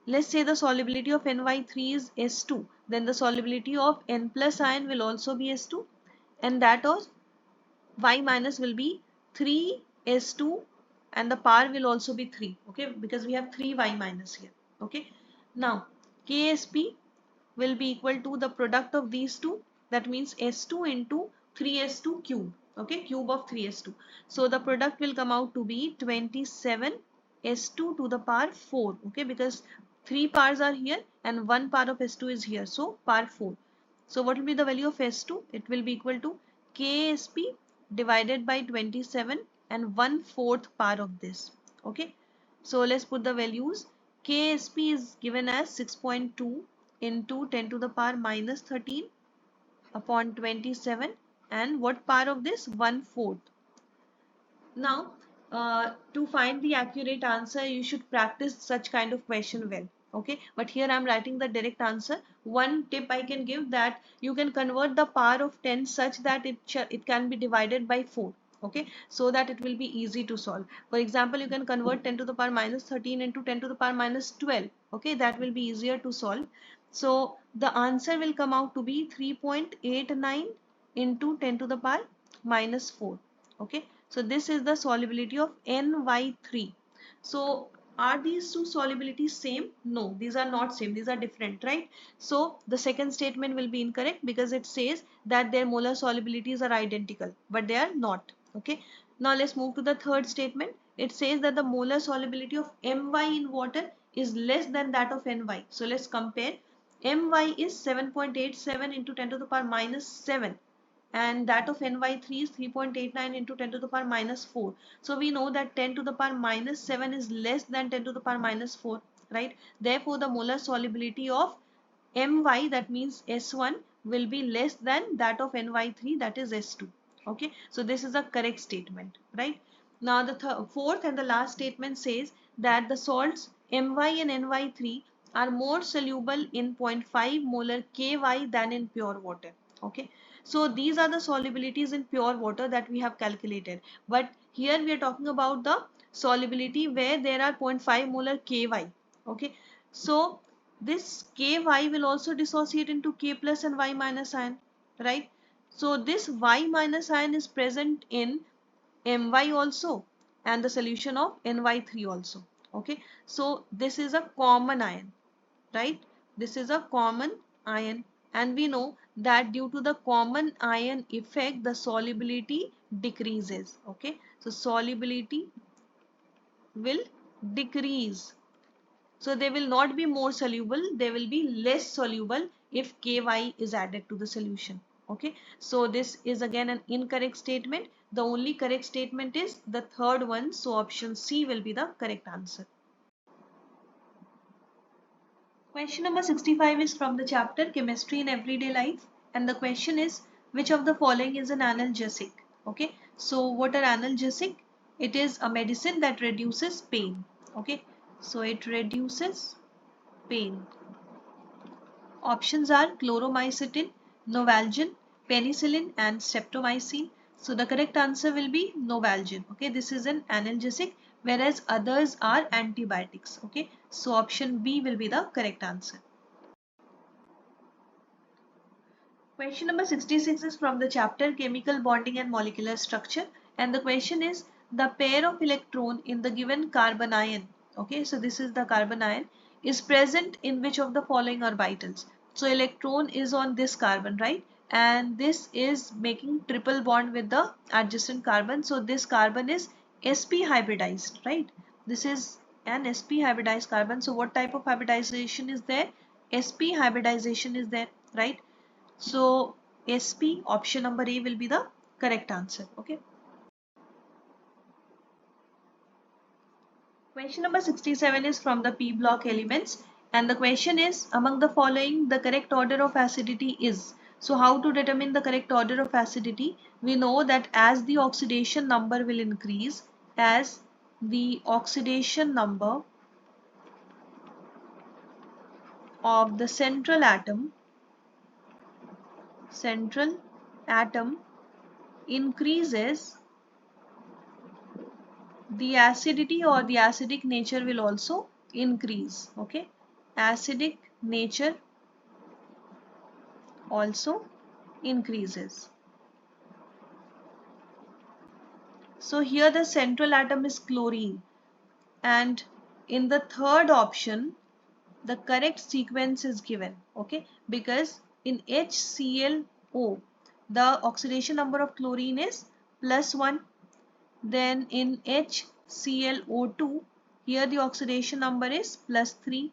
Let's say the solubility of Ny3 is S2. Then the solubility of N plus ion will also be S2. And that of Y minus will be 3S2, and the power will also be 3. Okay. Because we have 3 Y minus here. Okay. Now KSP will be equal to the product of these two. That means S2 into 3S2 cube. Okay, cube of 3S2. So the product will come out to be 27S2 to the power 4. Okay, because 3 powers are here and 1 power of S2 is here. So power 4. So what will be the value of S2? It will be equal to KSP divided by 27 and 1/4 power of this. Okay. So let's put the values. KSP is given as 6.2 into 10 to the power minus 13 upon 27, and what power of this? 1/4. Now to find the accurate answer, you should practice such kind of question well. Okay, but here I am writing the direct answer. One tip I can give, that you can convert the power of 10 such that it can be divided by 4. Okay, so that it will be easy to solve. For example, you can convert 10 to the power minus 13 into 10 to the power minus 12. Okay, that will be easier to solve. So the answer will come out to be 3.89 into 10 to the power minus 4. Okay, so this is the solubility of Ny3. So are these two solubilities same? No, these are not same. These are different, right? So the second statement will be incorrect because it says that their molar solubilities are identical, but they are not. Okay. Now let's move to the third statement. It says that the molar solubility of My in water is less than that of Ny. So let's compare. My is 7.87 into 10 to the power minus 7, and that of Ny3 is 3.89 into 10 to the power minus 4. So we know that 10 to the power minus 7 is less than 10 to the power minus 4, right? Therefore the molar solubility of My, that means S1, will be less than that of Ny3, that is S2. Okay, so this is a correct statement, right? Now the fourth and the last statement says that the salts My and Ny3 are more soluble in 0.5 molar Ky than in pure water. Okay, so these are the solubilities in pure water that we have calculated, but here we are talking about the solubility where there are 0.5 molar Ky. Okay, so this Ky will also dissociate into K plus and Y minus ion, right? So this Y minus ion is present in My also, and the solution of Ny3 also. Okay, so this is a common ion, right? This is a common ion, and we know that due to the common ion effect, the solubility decreases. Okay, so solubility will decrease. So they will not be more soluble, they will be less soluble if Ky is added to the solution. Okay, so this is again an incorrect statement. The only correct statement is the third one, so option C will be the correct answer. Question number 65 is from the chapter Chemistry in Everyday Life, and the question is, which of the following is an analgesic? Okay, so what are analgesic? It is a medicine that reduces pain. Okay, so it reduces pain. Options are chloromycetin, Novalgin, penicillin and streptomycin. So the correct answer will be Novalgin. Okay, this is an analgesic, whereas others are antibiotics. Okay, so option B will be the correct answer. Question number 66 is from the chapter Chemical Bonding and Molecular Structure, and the question is the pair of electron in the given carbon ion. Okay, so this is the carbon ion is present in which of the following orbitals? So electron is on this carbon, right? And this is making triple bond with the adjacent carbon. So this carbon is sp hybridized, right? This is an sp hybridized carbon. So what type of hybridization is there? Sp hybridization is there, right? So SP option number A will be the correct answer. Okay. Question number 67 is from the P block elements, and the question is among the following the correct order of acidity is. So how to determine the correct order of acidity? We know that as the oxidation number will increase, as the oxidation number of the central atom increases, the acidity or the acidic nature will also increase. Okay, acidic nature also increases. So here the central atom is chlorine, and in the third option the correct sequence is given. Okay, because in HClO the oxidation number of chlorine is +1. Then in HClO2, here the oxidation number is +3.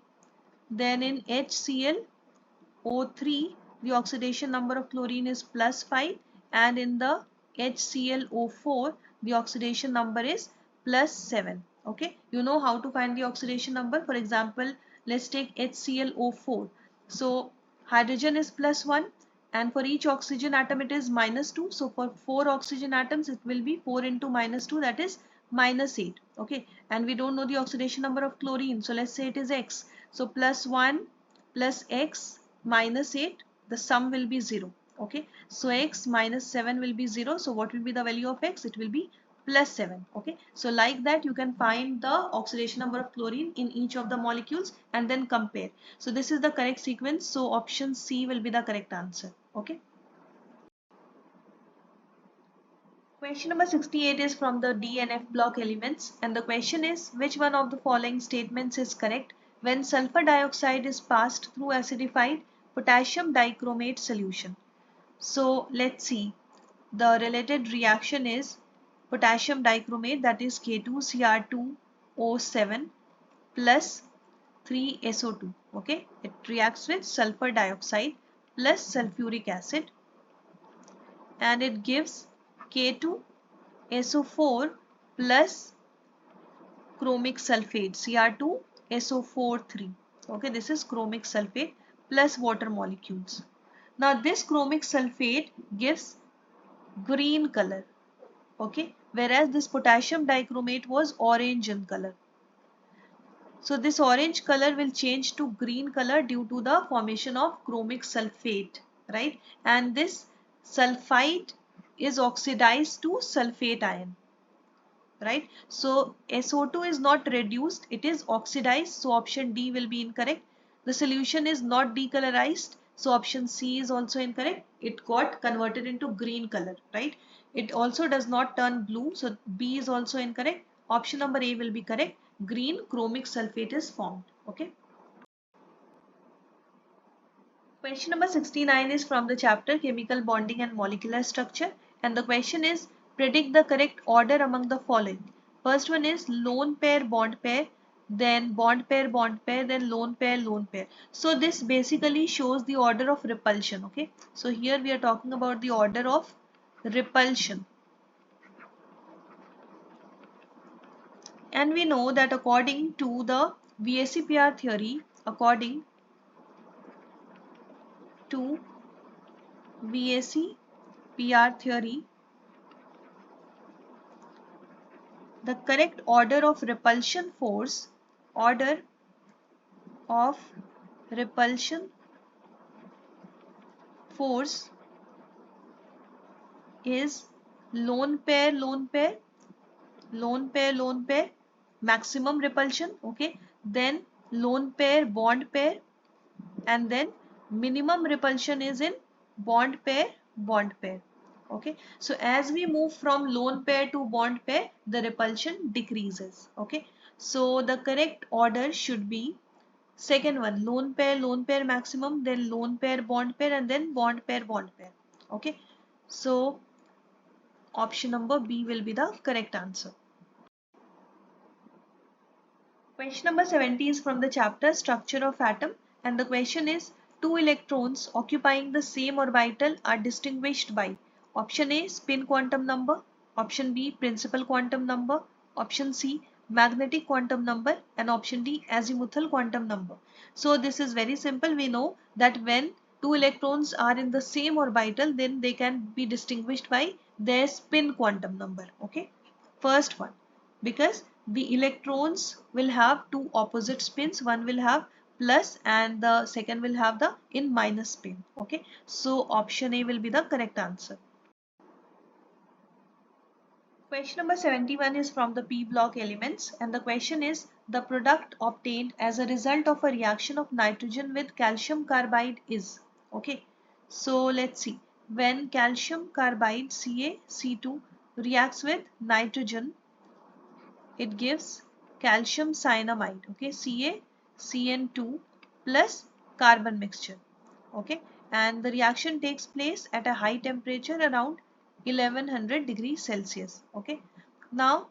Then in HClO3, the oxidation number of chlorine is +5. And in the HClO4, the oxidation number is +7. Okay, you know how to find the oxidation number. For example, let's take HClO4. So hydrogen is +1, and for each oxygen atom it is -2. So for 4 oxygen atoms it will be 4 into -2, that is -8. Okay, and we don't know the oxidation number of chlorine, so let's say it is X. So +1 plus X minus 8, the sum will be 0. Okay, so X minus 7 will be 0. So what will be the value of X? It will be +7. Okay, so like that you can find the oxidation number of chlorine in each of the molecules and then compare. So this is the correct sequence. So option C will be the correct answer. Okay. Question number 68 is from the D and F block elements, and the question is which one of the following statements is correct when sulfur dioxide is passed through acidified potassium dichromate solution. So let's see, the related reaction is potassium dichromate, that is K2Cr2O7 plus 3SO2. Okay, it reacts with sulfur dioxide plus sulfuric acid and it gives K2SO4 plus chromic sulfate Cr2SO43. Okay, this is chromic sulfate plus water molecules. Now this chromic sulfate gives green color. Okay, whereas this potassium dichromate was orange in color. So this orange color will change to green color due to the formation of chromic sulfate, right? And this sulfite is oxidized to sulfate ion, right? So SO2 is not reduced, it is oxidized. So option D will be incorrect. The solution is not decolorized. So option C is also incorrect. It got converted into green color, right? It also does not turn blue. So B is also incorrect. Option number A will be correct. Green chromic sulfate is formed. Okay. Question number 69 is from the chapter Chemical Bonding and Molecular Structure, and the question is predict the correct order among the following. First one is lone pair bond pair, then bond pair bond pair, then lone pair lone pair. So this basically shows the order of repulsion. Okay, so here we are talking about the order of repulsion, and we know that according to the VSEPR theory, according to BAC PR theory, the correct order of repulsion force is lone pair maximum repulsion, okay, then lone pair bond pair, and then minimum repulsion is in bond pair. Okay, so as we move from lone pair to bond pair, the repulsion decreases. Okay, so the correct order should be second one, lone pair maximum, then lone pair, and then bond pair. Okay, so option number B will be the correct answer. Question number 70 is from the chapter Structure of Atom, and the question is two electrons occupying the same orbital are distinguished by option A spin quantum number, option B principal quantum number, option C magnetic quantum number, and option D azimuthal quantum number. So this is very simple. We know that when two electrons are in the same orbital, then they can be distinguished by their spin quantum number. Okay, first one, because the electrons will have two opposite spins, one will have plus and the second will have the in minus spin. Okay, so option A will be the correct answer. Question number 71 is from the P block elements, and the question is the product obtained as a result of a reaction of nitrogen with calcium carbide is. Okay, so let's see, when calcium carbide CaC2 reacts with nitrogen, it gives calcium cyanamide, okay, CaCN2 plus carbon mixture. Okay, and the reaction takes place at a high temperature around 1100 degrees Celsius. Okay, now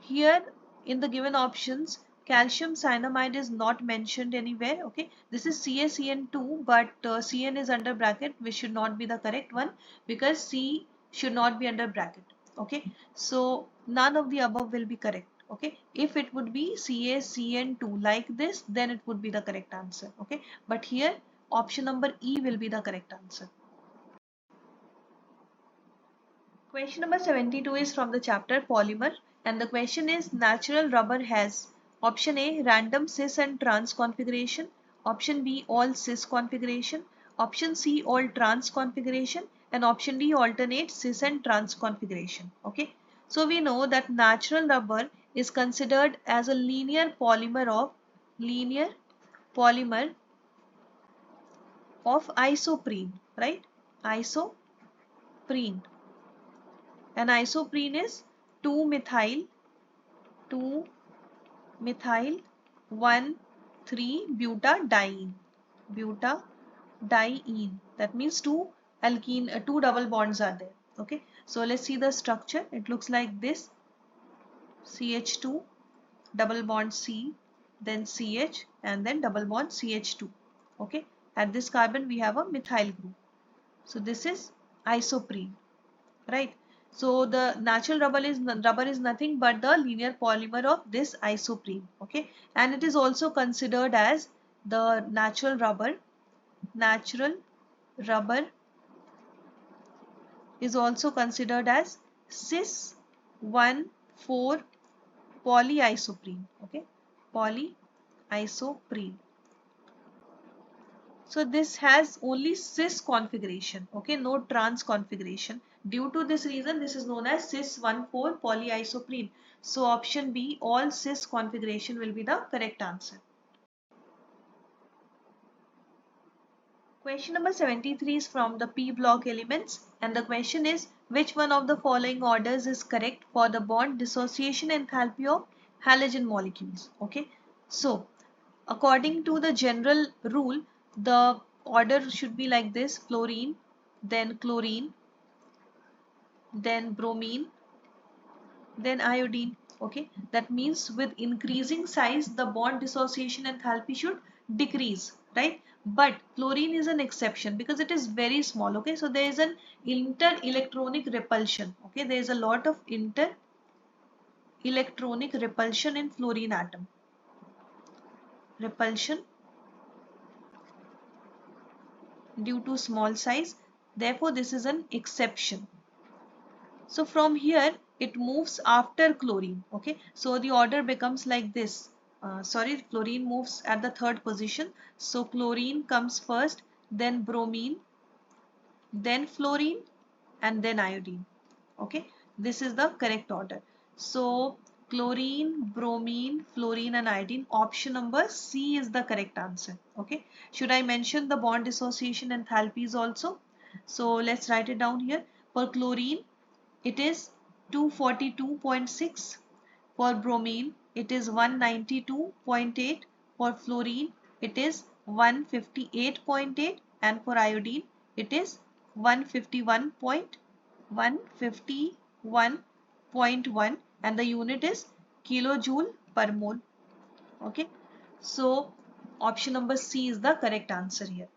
here in the given options, calcium cyanamide is not mentioned anywhere. Okay, this is CaCN2, but Cn is under bracket, which should not be the correct one because C should not be under bracket. Okay, so none of the above will be correct. Okay, if it would be CaCN2 like this, then it would be the correct answer. Okay, but here option number E will be the correct answer. Question number 72 is from the chapter Polymer, and the question is natural rubber has option A random cis and trans configuration, option B all cis configuration, option C all trans configuration, and option D alternate cis and trans configuration. Okay, so we know that natural rubber is considered as a linear polymer of isoprene, right? Isoprene, and isoprene is 2 methyl 1 3 butadiene. That means two double bonds are there. Okay, so let's see the structure. It looks like this: CH2 double bond C, then CH, and then double bond CH2. Okay, at this carbon we have a methyl group. So this is isoprene, right? So the natural rubber is nothing but the linear polymer of this isoprene. Okay, and it is also considered as the natural rubber is also considered as cis 1,4 polyisoprene. Okay, polyisoprene. So this has only cis configuration, okay, no trans configuration. Due to this reason, this is known as cis 1,4 polyisoprene. So option B, all cis configuration, will be the correct answer. Question number 73 is from the P block elements, and the question is which one of the following orders is correct for the bond dissociation enthalpy of halogen molecules. Okay, so according to the general rule, the order should be like this: fluorine, then chlorine, then bromine, then iodine. Okay, that means with increasing size, the bond dissociation enthalpy should decrease, right? But chlorine is an exception because it is very small. Okay, so there is an inter-electronic repulsion. Okay, there is a lot of inter-electronic repulsion in fluorine atom. Repulsion due to small size. Therefore, this is an exception. So from here it moves after chlorine. Okay, so the order becomes like this. Fluorine moves at the third position. So chlorine comes first, then bromine, then fluorine, and then iodine. Okay, this is the correct order. So chlorine, bromine, fluorine, and iodine. Option number C is the correct answer. Okay, should I mention the bond dissociation enthalpies also? So let's write it down here. For chlorine, it is 242.6. For bromine, it is 192.8. For fluorine, it is 158.8. And for iodine, it is 151.1, and the unit is kilojoule per mole. Okay, so option number C is the correct answer here.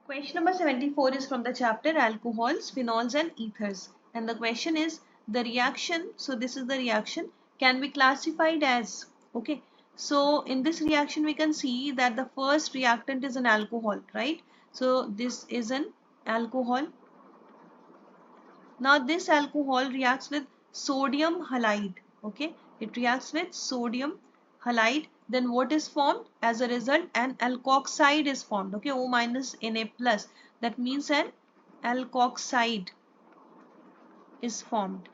Question number 74 is from the chapter Alcohols, Phenols and Ethers. And the question is the reaction, so this is the reaction, can be classified as, okay. So in this reaction we can see that the first reactant is an alcohol, right? So this is an alcohol. Now this alcohol reacts with sodium halide, okay. It reacts with sodium halide. Then what is formed? As a result, an alkoxide is formed, okay. O minus Na plus. That means an alkoxide is formed.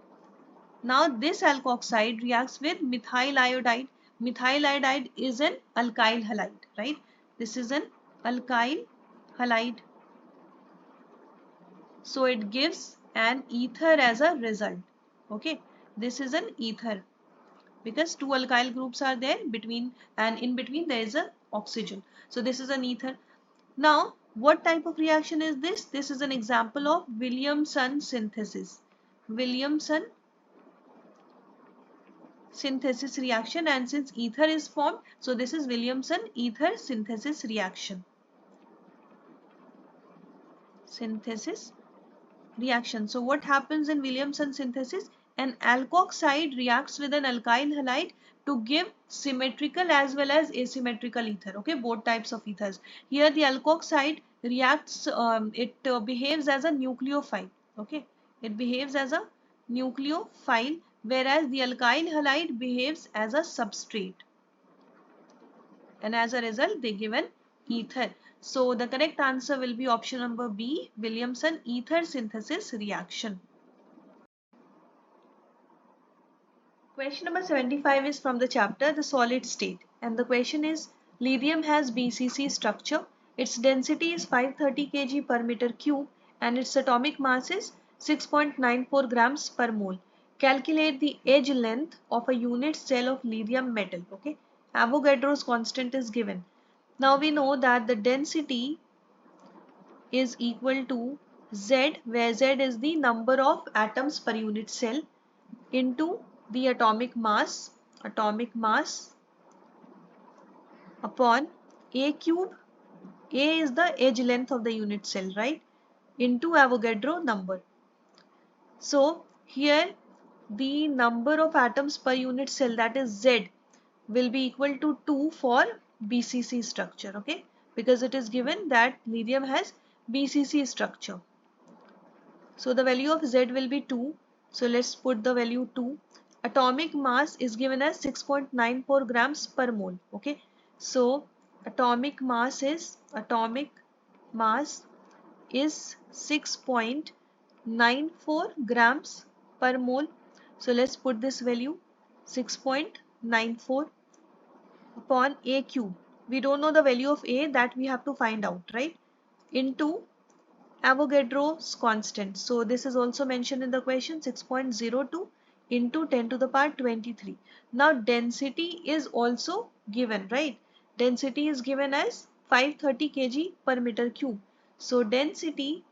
Now this alkoxide reacts with methyl iodide. Methyl iodide is an alkyl halide, right? This is an alkyl halide. So it gives an ether as a result. Okay, this is an ether because two alkyl groups are there between, and in between there is a oxygen. So this is an ether. Now what type of reaction is this? This is an example of Williamson synthesis. Williamson synthesis reaction, and since ether is formed, so this is Williamson ether synthesis reaction. Synthesis reaction. So what happens in Williamson synthesis? An alkoxide reacts with an alkyl halide to give symmetrical as well as asymmetrical ether. Okay, both types of ethers. Here the alkoxide reacts, it behaves as a nucleophile. Okay, it behaves as a nucleophile, whereas the alkyl halide behaves as a substrate. And as a result they give an ether. So the correct answer will be option number B, Williamson ether synthesis reaction. Question number 75 is from the chapter The Solid State, and the question is lithium has BCC structure. Its density is 530 kg per meter cube and its atomic mass is 6.94 grams per mole. Calculate the edge length of a unit cell of lithium metal. Okay, Avogadro's constant is given. Now we know that the density is equal to Z, where Z is the number of atoms per unit cell, into the atomic mass upon A cube. A is the edge length of the unit cell, right? Into Avogadro number. So here the number of atoms per unit cell, that is Z, will be equal to 2 for BCC structure, okay? Because it is given that lithium has BCC structure. So the value of Z will be 2. So let's put the value 2. Atomic mass is given as 6.94 grams per mole. Okay. So atomic mass is 6.94 grams per mole. So let's put this value 6.94 upon A cube. We don't know the value of A, that we have to find out, right? Into Avogadro's constant. So this is also mentioned in the question, 6.02 into 10 to the power 23. Now density is also given, right? Density is given as 530 kg per meter cube. So density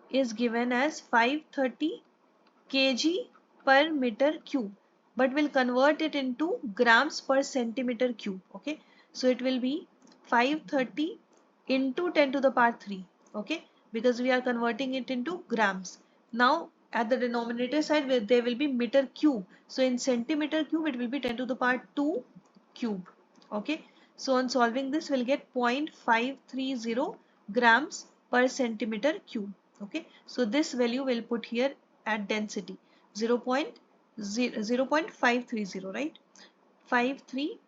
is given as 530 kg per meter cube, but we'll convert it into grams per centimeter cube. Okay, so it will be 530 into 10 to the power 3. Okay, because we are converting it into grams. Now at the denominator side there will be meter cube, so in centimeter cube it will be 10 to the power 2 cube. Okay, So on solving this, we'll get 0.530 grams per centimeter cube. Okay, so this value we'll put here at density 0.530, right? 530.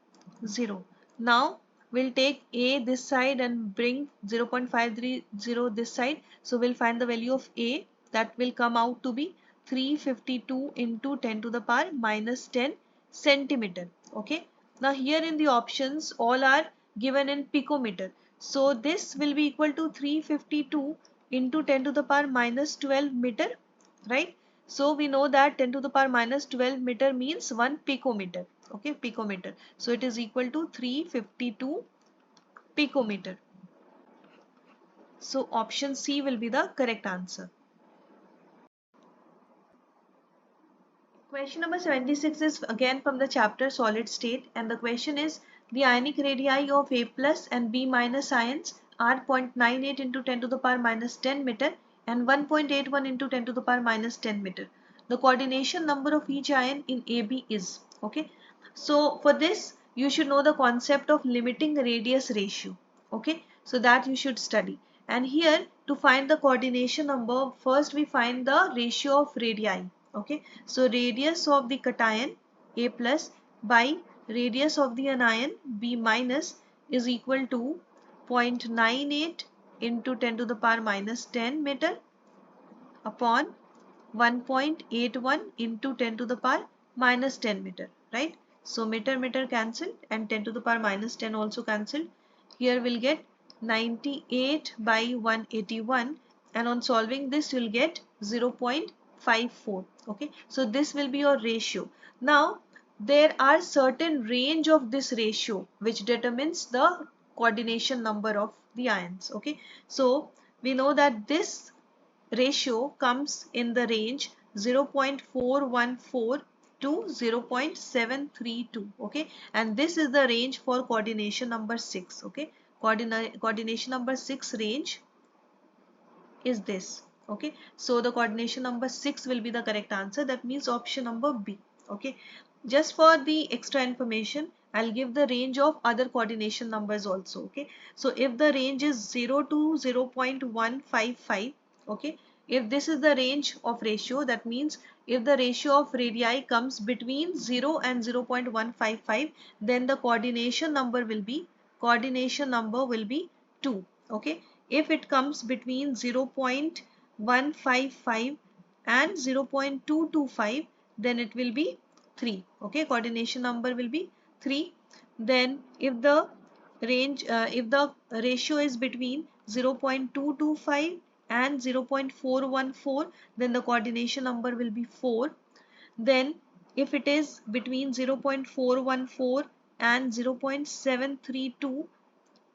Now we'll take A this side and bring 0.530 this side. So we'll find the value of A, that will come out to be 352 into 10 to the power minus 10 centimeter. Okay. Now here in the options all are given in picometer. So this will be equal to 352 into 10 to the power minus 12 meter, right? So we know that 10 to the power minus 12 meter means 1 picometer. Okay, picometer. So it is equal to 352 picometer. So option C will be the correct answer. Question number 76 is again from the chapter solid state, and the question is the ionic radii of A plus and B minus ions are 0.98 into 10 to the power minus 10 meter and 1.81 into 10 to the power minus 10 meter. The coordination number of each ion in AB is, okay. So for this you should know the concept of limiting radius ratio, okay, so that you should study. And here to find the coordination number, first we find the ratio of radii. Okay, so radius of the cation A plus by radius of the anion B minus is equal to 0.98 into 10 to the power minus 10 meter upon 1.81 into 10 to the power minus 10 meter, right? So meter cancelled and 10 to the power minus 10 also cancelled. Here we'll get 98 by 181, and on solving this you'll get 0.54. Okay, so this will be your ratio. Now there are certain range of this ratio which determines the coordination number of the ions. Okay, so we know that this ratio comes in the range 0.414 to 0.732. Okay, and this is the range for coordination number 6. Okay, coordination number 6 range is this. Okay, so the coordination number 6 will be the correct answer. That means option number B. Okay, just for the extra information, I'll give the range of other coordination numbers also. Okay, so if the range is 0 to 0.155, okay, if this is the range of ratio, that means if the ratio of radii comes between 0 and 0.155, then the coordination number will be 2. Okay, if it comes between 0.155 and 0.225, then it will be 3. Okay, coordination number will be 3. Then if the ratio is between 0.225 and 0.414, then the coordination number will be 4. Then if it is between 0.414 and 0.732,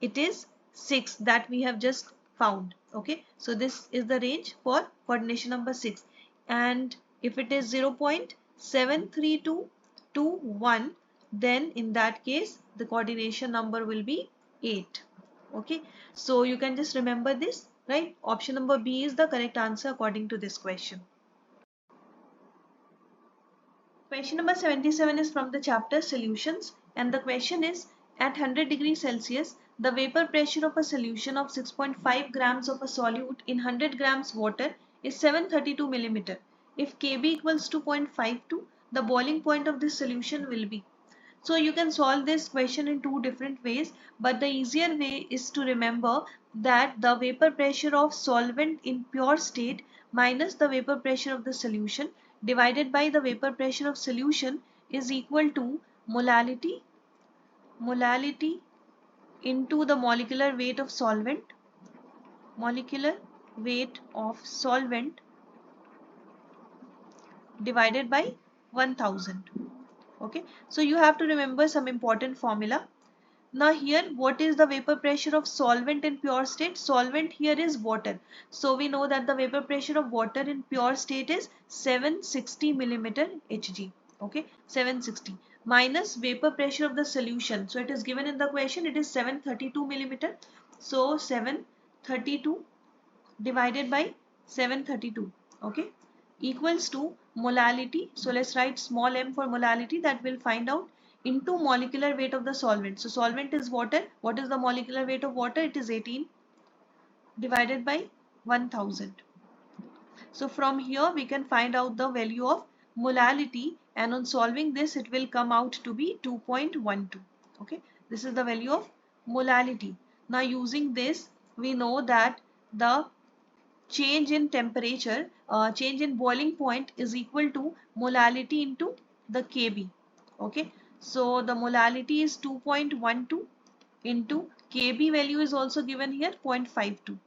it is 6 that we have just found. Okay, so this is the range for coordination number 6. And if it is 0.732 to 1, then in that case the coordination number will be 8. Okay, so you can just remember this, right? Option number B is the correct answer according to this question. Question number 77 is from the chapter Solutions, and the question is at 100 degrees Celsius, the vapor pressure of a solution of 6.5 grams of a solute in 100 grams water is 732 millimeter. If Kb equals to 0.52, the boiling point of this solution will be. So you can solve this question in two different ways, but the easier way is to remember that the vapor pressure of solvent in pure state minus the vapor pressure of the solution divided by the vapor pressure of solution is equal to molality into the molecular weight of solvent divided by 1000. Okay, so you have to remember some important formula. Now here, what is the vapor pressure of solvent in pure state? Solvent here is water. So we know that the vapor pressure of water in pure state is 760 millimeter Hg. Okay, 760 minus vapor pressure of the solution. So it is given in the question, it is 732 millimeter. So 732 divided by 732, okay, equals to molality. So let's write small m for molality, that will find out into molecular weight of the solvent. So solvent is water. What is the molecular weight of water? It is 18 divided by 1000. So from here we can find out the value of molality, and on solving this it will come out to be 2.12. Okay, this is the value of molality. Now using this we know that the change in temperature, change in boiling point is equal to molality into the Kb. Okay, so the molality is 2.12 into Kb value is also given here 0.52.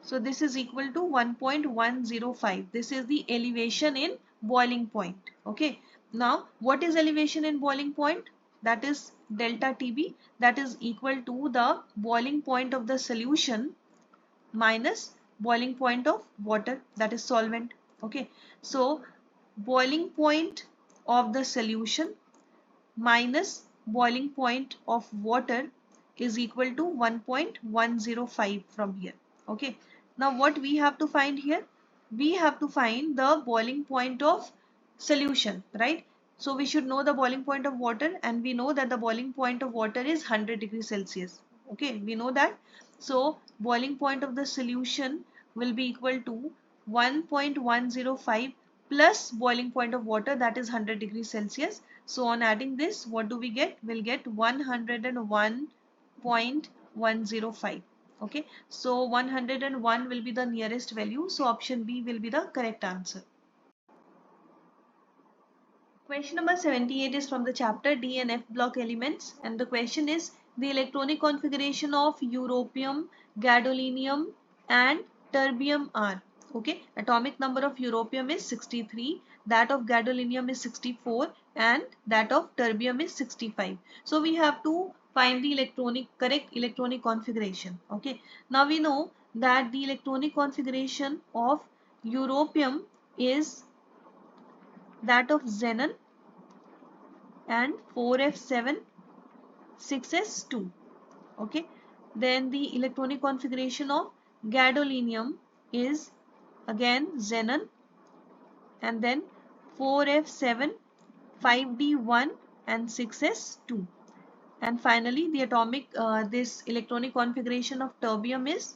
So this is equal to 1.105. This is the elevation in boiling point. Okay. Now what is elevation in boiling point? That is delta TB, that is equal to the boiling point of the solution minus boiling point of water, that is solvent. Okay. So boiling point of the solution minus boiling point of water is equal to 1.105 from here. Okay. Now what we have to find here? We have to find the boiling point of solution, right? So we should know the boiling point of water, and we know that the boiling point of water is 100 degrees Celsius. Okay, we know that. So boiling point of the solution will be equal to 1.105 plus boiling point of water, that is 100 degrees Celsius. So on adding this, what do we get? We'll get 101.105. Okay, so 101 will be the nearest value. So option B will be the correct answer. Question number 78 is from the chapter D and F block elements, and the question is the electronic configuration of europium, gadolinium and terbium are. Okay, atomic number of europium is 63, that of gadolinium is 64, and that of terbium is 65. So we have to find the correct electronic configuration. Okay, now we know that the electronic configuration of europium is that of xenon and 4f7 6s2. Okay, then the electronic configuration of gadolinium is again xenon and then 4f7 5d1 and 6s2, and finally the atomic this electronic configuration of terbium is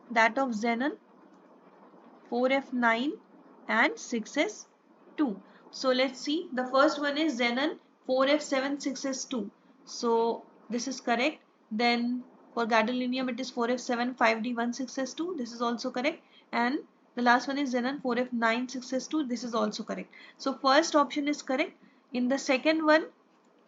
that of xenon 4f9 and 6s2. So let's see, the first one is xenon 4f7 6s2. So this is correct. Then for gadolinium it is 4f7 5d1 6s2. This is also correct. And the last one is xenon 4f9 6s2. This is also correct. So first option is correct. In the second one,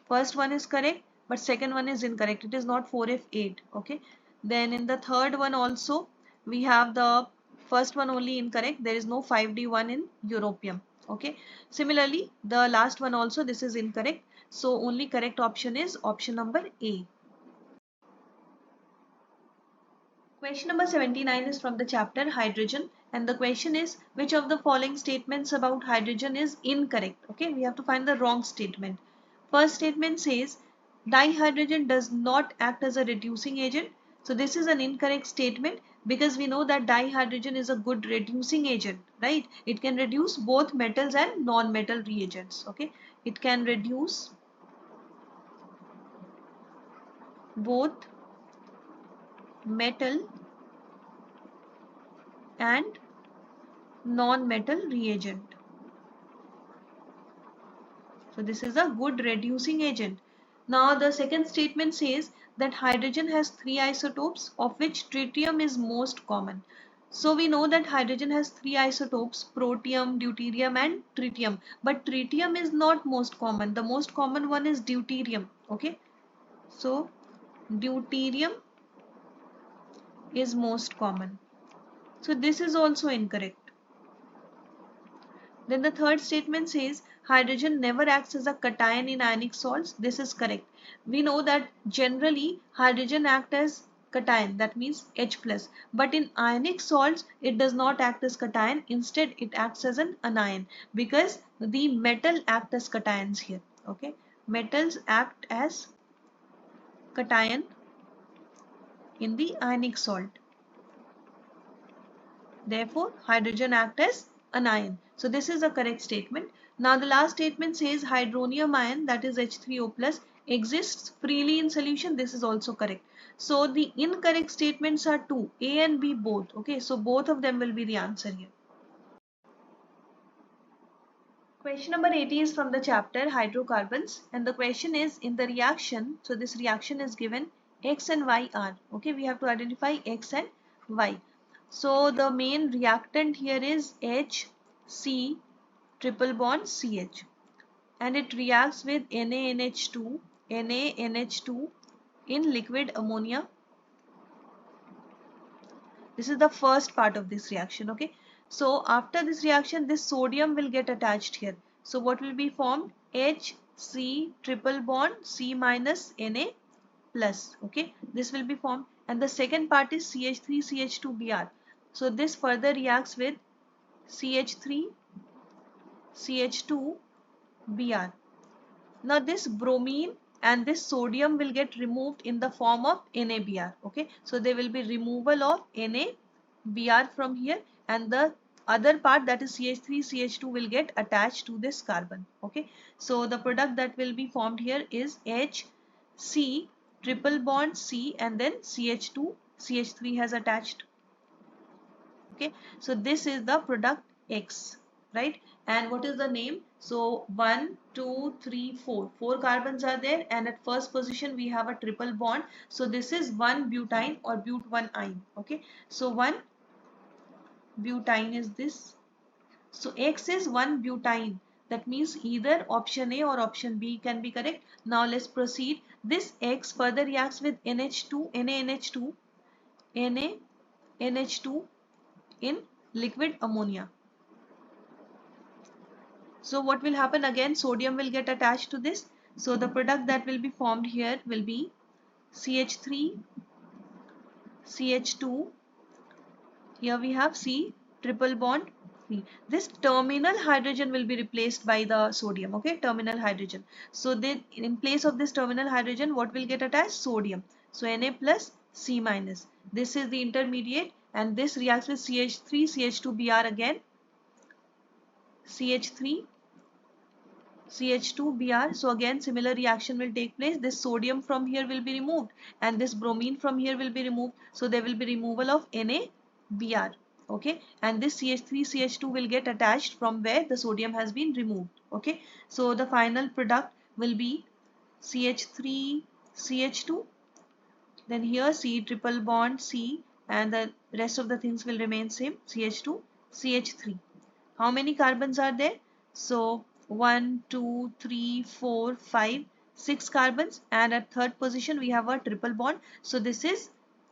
first one is correct, but second one is incorrect. It is not 4f8. Okay. Then in the third one also we have the first one only incorrect. There is no 5d1 in europium. Okay. Similarly, the last one also, this is incorrect. So only correct option is option number A. Question number 79 is from the chapter hydrogen, and the question is which of the following statements about hydrogen is incorrect. Okay, we have to find the wrong statement. First statement says dihydrogen does not act as a reducing agent. So this is an incorrect statement because we know that dihydrogen is a good reducing agent, right? It can reduce both metals and non-metal reagents. Okay, it can reduce both metal and non-metal reagent. So this is a good reducing agent. Now the second statement says that hydrogen has three isotopes of which tritium is most common. So we know that hydrogen has three isotopes, protium, deuterium and tritium. But tritium is not most common. The most common one is deuterium. Okay. So deuterium is most common. So this is also incorrect. Then the third statement says hydrogen never acts as a cation in ionic salts. This is correct. We know that generally hydrogen acts as cation, that means H plus. But in ionic salts it does not act as cation. Instead it acts as an anion because the metal act as cations here. Okay, metals act as cation in the ionic salt. Therefore hydrogen acts as an ion. So this is a correct statement. Now the last statement says hydronium ion, that is H3O plus, exists freely in solution. This is also correct. So the incorrect statements are two, A and B both. Okay, so both of them will be the answer here. Question number 80 is from the chapter hydrocarbons, and the question is, in the reaction, so this reaction is given X and Y are, okay, we have to identify X and Y. So the main reactant here is HC triple bond CH, and it reacts with NaNH2 NaNH2 in liquid ammonia. This is the first part of this reaction. Okay, so after this reaction, this sodium will get attached here. So what will be formed? HC triple bond C minus Na plus. Okay, this will be formed, and the second part is CH3 CH2Br. So this further reacts with CH3 CH2Br. Now this bromine and this sodium will get removed in the form of NaBr. Okay, so there will be removal of NaBr from here, and the other part, that is CH3 CH2, will get attached to this carbon. Okay, so the product that will be formed here is HC triple bond C, and then CH2 CH3 has attached. Okay, so this is the product X, right? And what is the name? So 1 2 3 4 4 carbons are there, and at first position we have a triple bond. So this is 1 butene or but1-ine. Okay, so 1 butene is this. So X is 1 butene. That means either option A or option B can be correct. Now let's proceed. This X further reacts with NH2 NaNH2 NaNH2 in liquid ammonia. So what will happen again? Sodium will get attached to this. So the product that will be formed here will be CH3 CH2. Here we have C triple bond C. This terminal hydrogen will be replaced by the sodium. Okay, terminal hydrogen. So then in place of this terminal hydrogen, what will get attached? Sodium. So Na plus C minus. This is the intermediate, and this reacts with CH3 CH2Br again. CH3 CH2Br. So again similar reaction will take place. This sodium from here will be removed, and this bromine from here will be removed. So there will be removal of NaBr. Okay, and this CH3 CH2 will get attached from where the sodium has been removed. Okay, so the final product will be CH3 CH2. Then here C triple bond C, and the rest of the things will remain same, CH2 CH3. How many carbons are there? So 1 2 3 4 5 6 carbons, and at third position we have a triple bond. So this is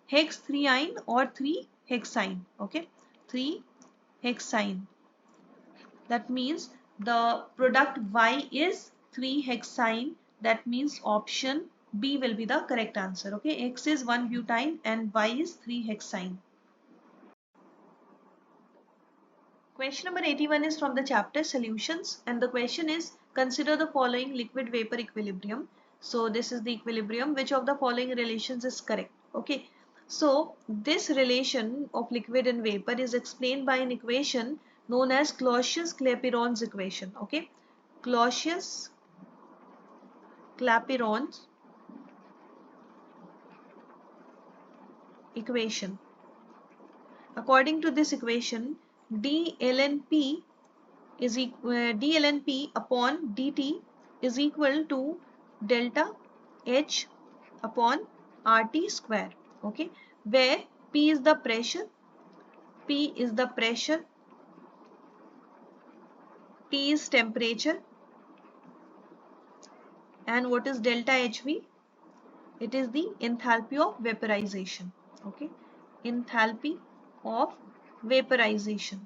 hex 3-ine or 3-hexyne. Okay, 3-hexyne. That means the product Y is 3-hexyne. That means option B will be the correct answer. Okay, X is 1 butene and Y is 3-hexyne. Question number 81 is from the chapter solutions, and the question is, consider the following liquid vapor equilibrium. So this is the equilibrium. Which of the following relations is correct? Okay, so this relation of liquid and vapor is explained by an equation known as Clausius-Clapeyron's equation. Okay, Clausius-Clapeyron's equation. According to this equation, d ln P upon dt is equal to delta H upon RT square. Okay, where P is the pressure, T is temperature, and what is delta HV? It is the enthalpy of vaporization. Okay, enthalpy of vaporization.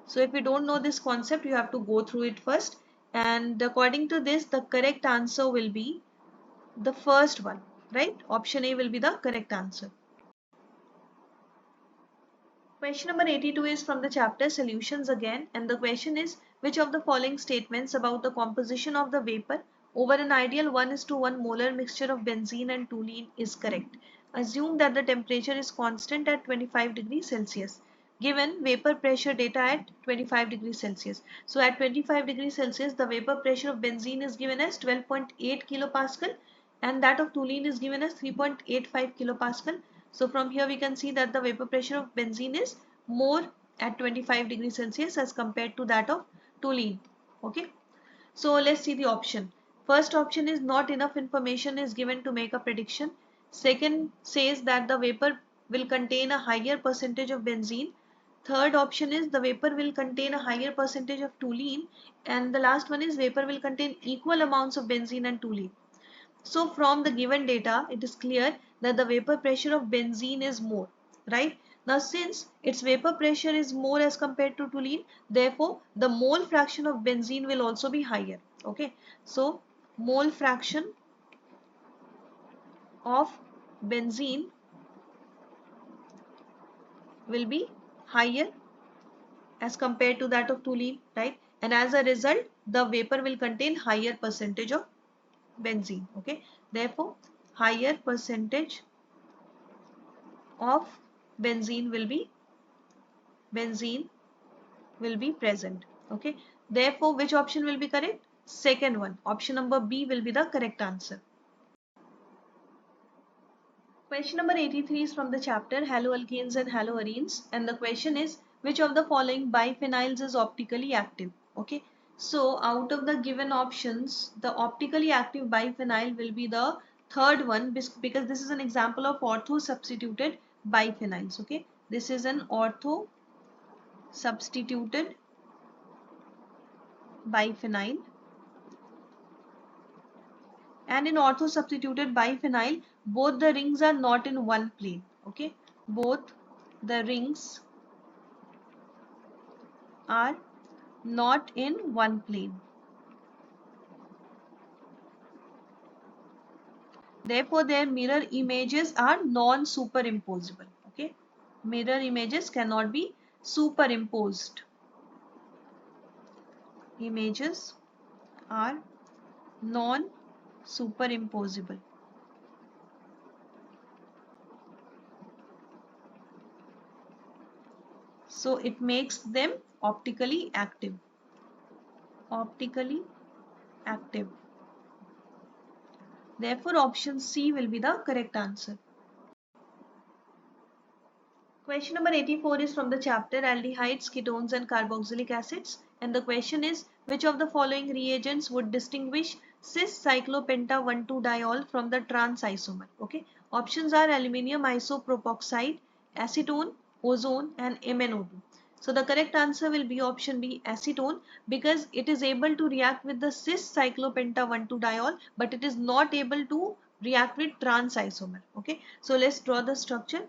So if you don't know this concept, you have to go through it first, and according to this, the correct answer will be the first one, right? Option A will be the correct answer. Question number 82 is from the chapter solutions again, and the question is, which of the following statements about the composition of the vapor over an ideal 1:1 molar mixture of benzene and toluene is correct? Assume that the temperature is constant at 25 degrees Celsius. Given vapor pressure data at 25 degrees Celsius. So at 25 degrees Celsius, the vapor pressure of benzene is given as 12.8 kilopascal and that of toluene is given as 3.85 kilopascal. So from here we can see that the vapor pressure of benzene is more at 25 degrees Celsius as compared to that of toluene. Okay. So let's see the option. First option is not enough information is given to make a prediction. Second says that the vapor will contain a higher percentage of benzene. Third option is the vapor will contain a higher percentage of toluene. And the last one is vapor will contain equal amounts of benzene and toluene. So from the given data, it is clear that the vapor pressure of benzene is more, right? Now since its vapor pressure is more as compared to toluene, therefore the mole fraction of benzene will also be higher, okay? So mole fraction of benzene will be higher as compared to that of toluene, right? And as a result, the vapor will contain higher percentage of benzene, okay? Therefore, higher percentage of benzene will be present, okay? Therefore which option will be correct? Second one, option number B will be the correct answer. Question number 83 is from the chapter haloalkanes and haloarenes, and the question is which of the following biphenyls is optically active? Okay, so out of the given options, the optically active biphenyl will be the third one because this is an example of ortho substituted biphenyls. Okay, this is an ortho substituted biphenyl, and in ortho substituted biphenyl both the rings are not in one plane. Okay, both the rings are not in one plane. Therefore their mirror images are non-superimposable. Okay, mirror images cannot be superimposed. Images are non-superimposable. So it makes them optically active. Optically active. Therefore option C will be the correct answer. Question number 84 is from the chapter aldehydes, ketones and carboxylic acids, and the question is which of the following reagents would distinguish cis cyclopenta 1,2-diol from the trans isomer? Okay, options are aluminium isopropoxide, acetone, ozone and MnO2. So the correct answer will be option B, acetone, because it is able to react with the cis cyclopenta 1,2-diol, but it is not able to react with trans isomer. Okay, so let's draw the structure.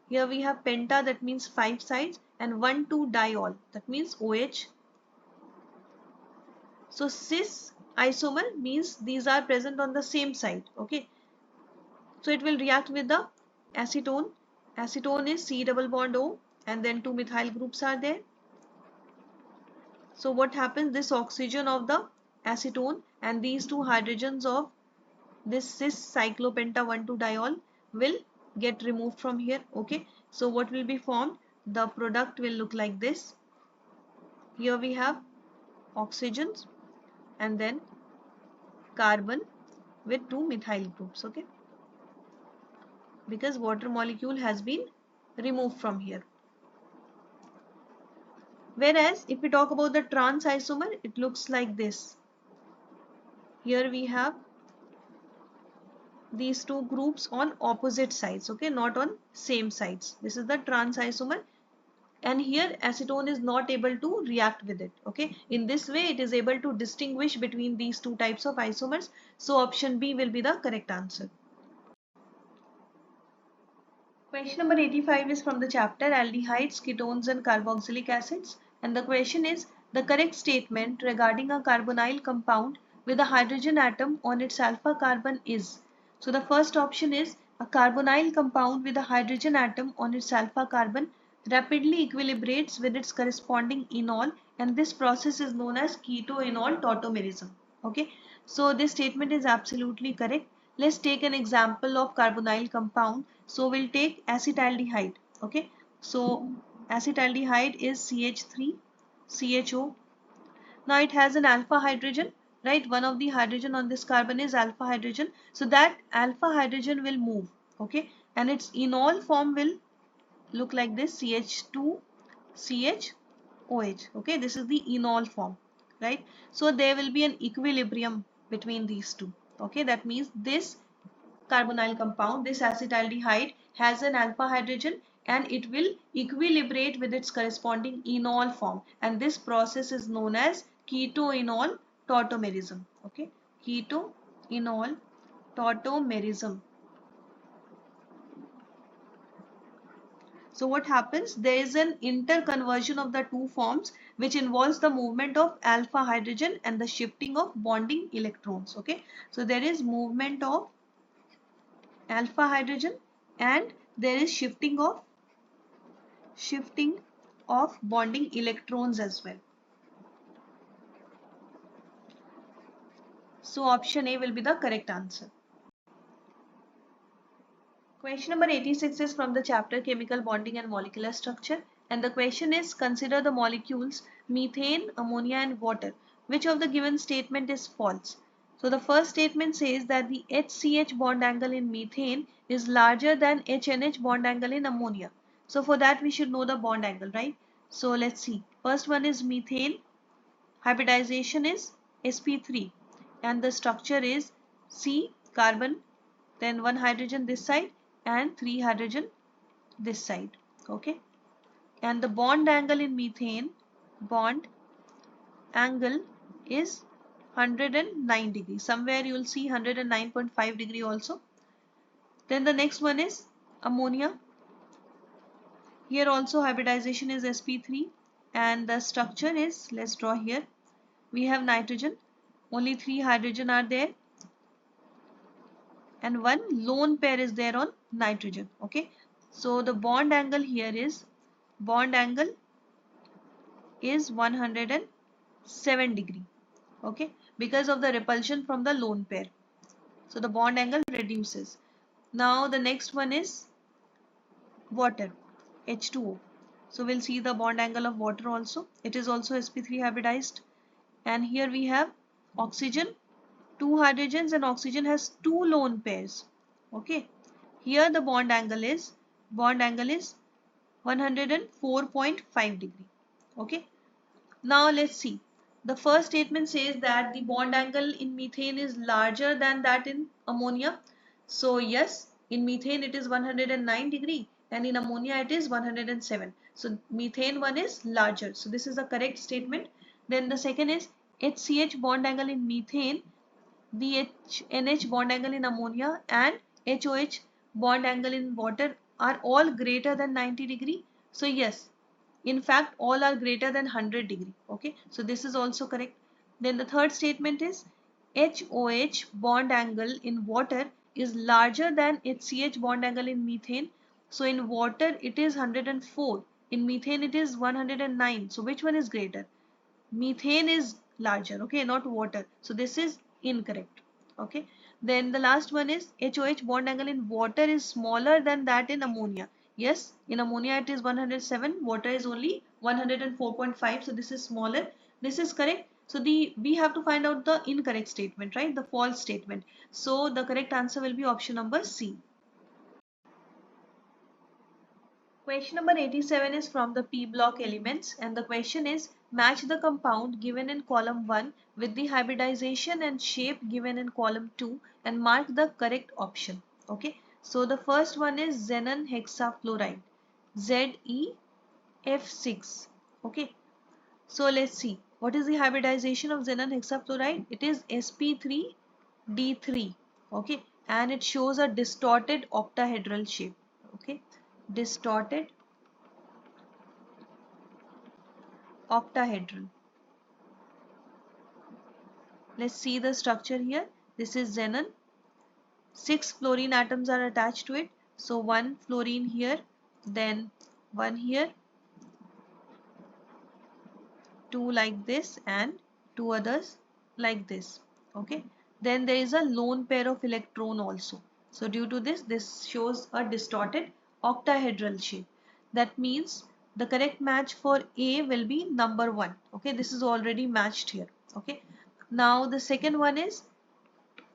Here we have penta, that means 5 sides, and 1,2-diol, that means OH. So cis isomer means these are present on the same side. Okay, so it will react with the acetone. Acetone is C double bond O, and then 2 methyl groups are there. So what happens? This oxygen of the acetone and these two hydrogens of this cis cyclopenta 1,2-diol will get removed from here. Okay, so what will be formed? The product will look like this. Here we have oxygens and then carbon with 2 methyl groups. Okay, because water molecule has been removed from here. Whereas if we talk about the trans isomer, it looks like this. Here we have these two groups on opposite sides, okay, not on same sides. This is the trans isomer, and here acetone is not able to react with it. Okay, in this way it is able to distinguish between these two types of isomers. So option B will be the correct answer. Question number 85 is from the chapter aldehydes, ketones and carboxylic acids, and the question is the correct statement regarding a carbonyl compound with a hydrogen atom on its alpha carbon is. So the first option is a carbonyl compound with a hydrogen atom on its alpha carbon rapidly equilibrates with its corresponding enol, and this process is known as keto-enol tautomerism. Okay, so this statement is absolutely correct. Let's take an example of carbonyl compound. So we'll take acetaldehyde. Okay. So acetaldehyde is CH3, CHO. Now it has an alpha hydrogen, right? One of the hydrogen on this carbon is alpha hydrogen. So that alpha hydrogen will move, okay? And its enol form will look like this, CH2, CHOH, okay? This is the enol form, right? So there will be an equilibrium between these two, okay? That means this carbonyl compound, this acetaldehyde has an alpha hydrogen and it will equilibrate with its corresponding enol form, and this process is known as ketoenol tautomerism. Okay, ketoenol tautomerism. So what happens? There is an interconversion of the two forms which involves the movement of alpha hydrogen and the shifting of bonding electrons. Okay, so there is movement of alpha hydrogen and there is shifting of bonding electrons as well. So option A will be the correct answer. Question number 86 is from the chapter Chemical Bonding and Molecular Structure, and the question is, consider the molecules methane, ammonia and water. Which of the given statement is false? So the first statement says that the HCH bond angle in methane is larger than HNH bond angle in ammonia. So for that we should know the bond angle, right? So let's see. First one is methane. Hybridization is sp3 and the structure is C carbon, then one hydrogen this side and three hydrogen this side. Okay, and the bond angle in methane, bond angle is 109 degree. Somewhere you will see 109.5 degree also. Then the next one is ammonia. Here also hybridization is sp3 and the structure is, let's draw here, we have nitrogen, only three hydrogen are there and one lone pair is there on nitrogen. Okay, so the bond angle here is 107 degree. Okay, because of the repulsion from the lone pair, so the bond angle reduces. Now the next one is water, H2O. So we'll see the bond angle of water also. It is also sp3 hybridized, and here we have oxygen, two hydrogens, and oxygen has two lone pairs. Okay, here the bond angle is 104.5 degree. Okay, now let's see. The first statement says that the bond angle in methane is larger than that in ammonia. So yes, in methane it is 109 degree and in ammonia it is 107. So methane one is larger. So this is a correct statement. Then the second is HCH bond angle in methane, the NH bond angle in ammonia and HOH bond angle in water are all greater than 90 degree. So yes, in fact all are greater than 100 degree. Okay, so this is also correct. Then the third statement is HOH bond angle in water is larger than HCH bond angle in methane. So in water it is 104, in methane it is 109. So which one is greater? Methane is larger, okay, not water. So this is incorrect. Okay, then the last one is HOH bond angle in water is smaller than that in ammonia. Yes, in ammonia it is 107, water is only 104.5. So this is smaller. This is correct. So we have to find out the incorrect statement, right? The false statement. So the correct answer will be option number C. Question number 87 is from the P block elements, and the question is, match the compound given in column 1 with the hybridization and shape given in column 2 and mark the correct option. Okay, so the first one is xenon hexafluoride, ZeF6. Okay, so let's see what is the hybridization of xenon hexafluoride. It is sp3d3. Okay, and it shows a distorted octahedral shape. Okay, distorted octahedral. Let's see the structure here. This is xenon. 6 fluorine atoms are attached to it. So one fluorine here, then one here, two like this and two others like this. Okay, Then there is a lone pair of electron also. So due to this shows a distorted octahedral shape. That means the correct match for A will be number 1. Okay, this is already matched here. Okay, now the second one is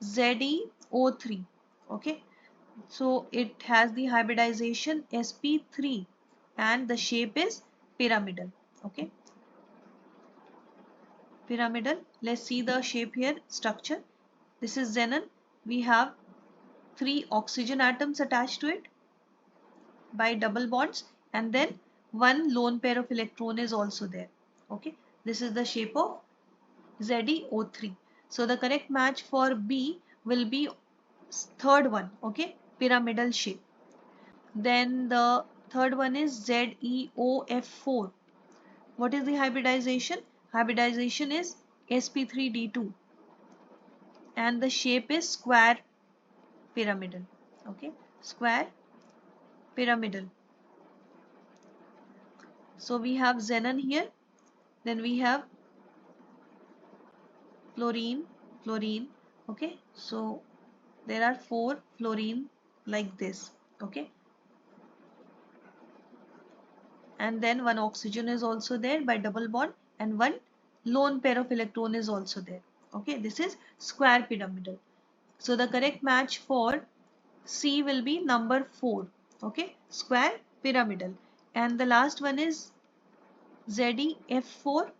ZeO3. Okay, so it has the hybridization sp3 and the shape is pyramidal. Okay, pyramidal. Let's see the shape here, structure. This is xenon. We have 3 oxygen atoms attached to it by double bonds, and then one lone pair of electron is also there. Okay, this is the shape of ZeO3. So the correct match for B will be third one. Okay, pyramidal shape. Then the third one is ZeOF4. What is the hybridization? Hybridization is sp3d2 and the shape is square pyramidal. Okay, square pyramidal. So we have xenon here, then we have fluorine, fluorine. Okay, so there are 4 fluorine like this. Okay, and then one oxygen is also there by double bond and one lone pair of electron is also there. Okay, this is square pyramidal. So the correct match for C will be number 4. Okay, square pyramidal. And the last one is ZeF4.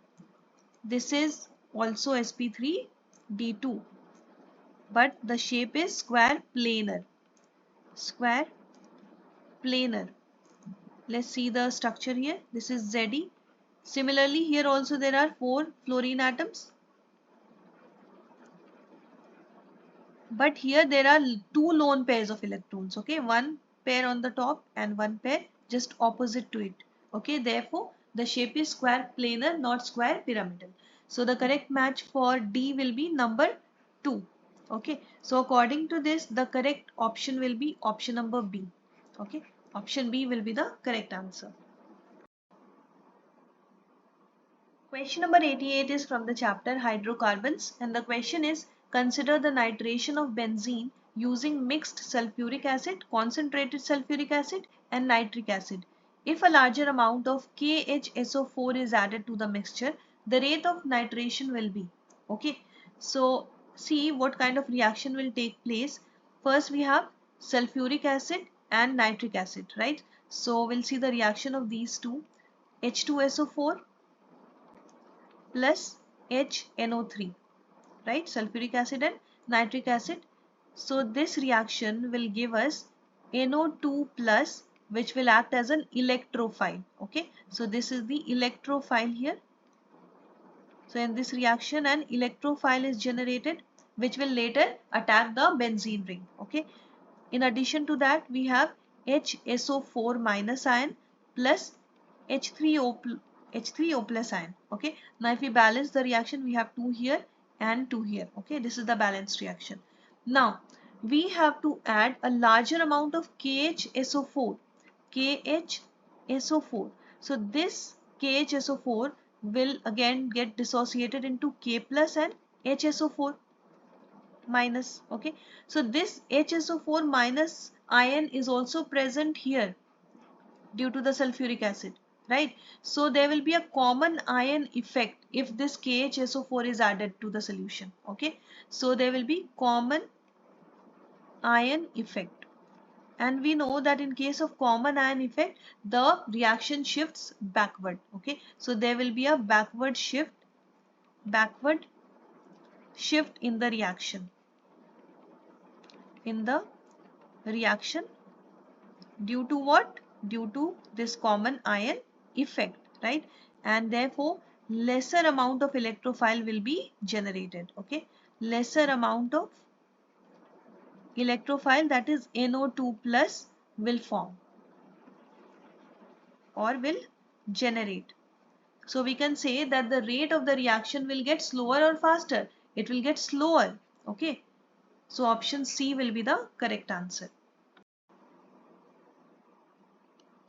This is also sp3d2, but the shape is square planar. Square planar. Let's see the structure here. This is Ze. Similarly, here also there are 4 fluorine atoms, but here there are 2 lone pairs of electrons. Okay, one pair on the top and one pair just opposite to it. Okay, therefore the shape is square planar, not square pyramidal. So the correct match for D will be number 2. Okay, so according to this, the correct option will be option number B. Okay, option B will be the correct answer. Question number 88 is from the chapter Hydrocarbons, and the question is, consider the nitration of benzene using mixed sulfuric acid, concentrated sulfuric acid and nitric acid. If a larger amount of KHSO4 is added to the mixture, the rate of nitration will be. Okay, so see what kind of reaction will take place. First we have sulfuric acid and nitric acid, right? So we'll see the reaction of these two. H2SO4 plus HNO3, right? Sulfuric acid and nitric acid. So this reaction will give us NO2 plus, which will act as an electrophile. Okay, so this is the electrophile here. So in this reaction an electrophile is generated, which will later attack the benzene ring. Okay, in addition to that we have HSO4 minus ion plus H3O plus ion. Okay, now if we balance the reaction, we have 2 here and 2 here. Okay, this is the balanced reaction. Now we have to add a larger amount of KHSO4. KHSO4. So this KHSO4 will again get dissociated into K plus and HSO4 minus. Okay, so this HSO4 minus ion is also present here due to the sulfuric acid, right? So there will be a common ion effect if this KHSO4 is added to the solution. Okay, so there will be common ion effect, and we know that in case of common ion effect the reaction shifts backward. Okay, so there will be a backward shift in the reaction due to what? Due to this common ion effect, right? And therefore lesser amount of electrophile will be generated. Okay, lesser amount of electrophile, that is NO2 plus, will form or will generate. So we can say that the rate of the reaction will get slower or faster. It will get slower. Okay, so option C will be the correct answer.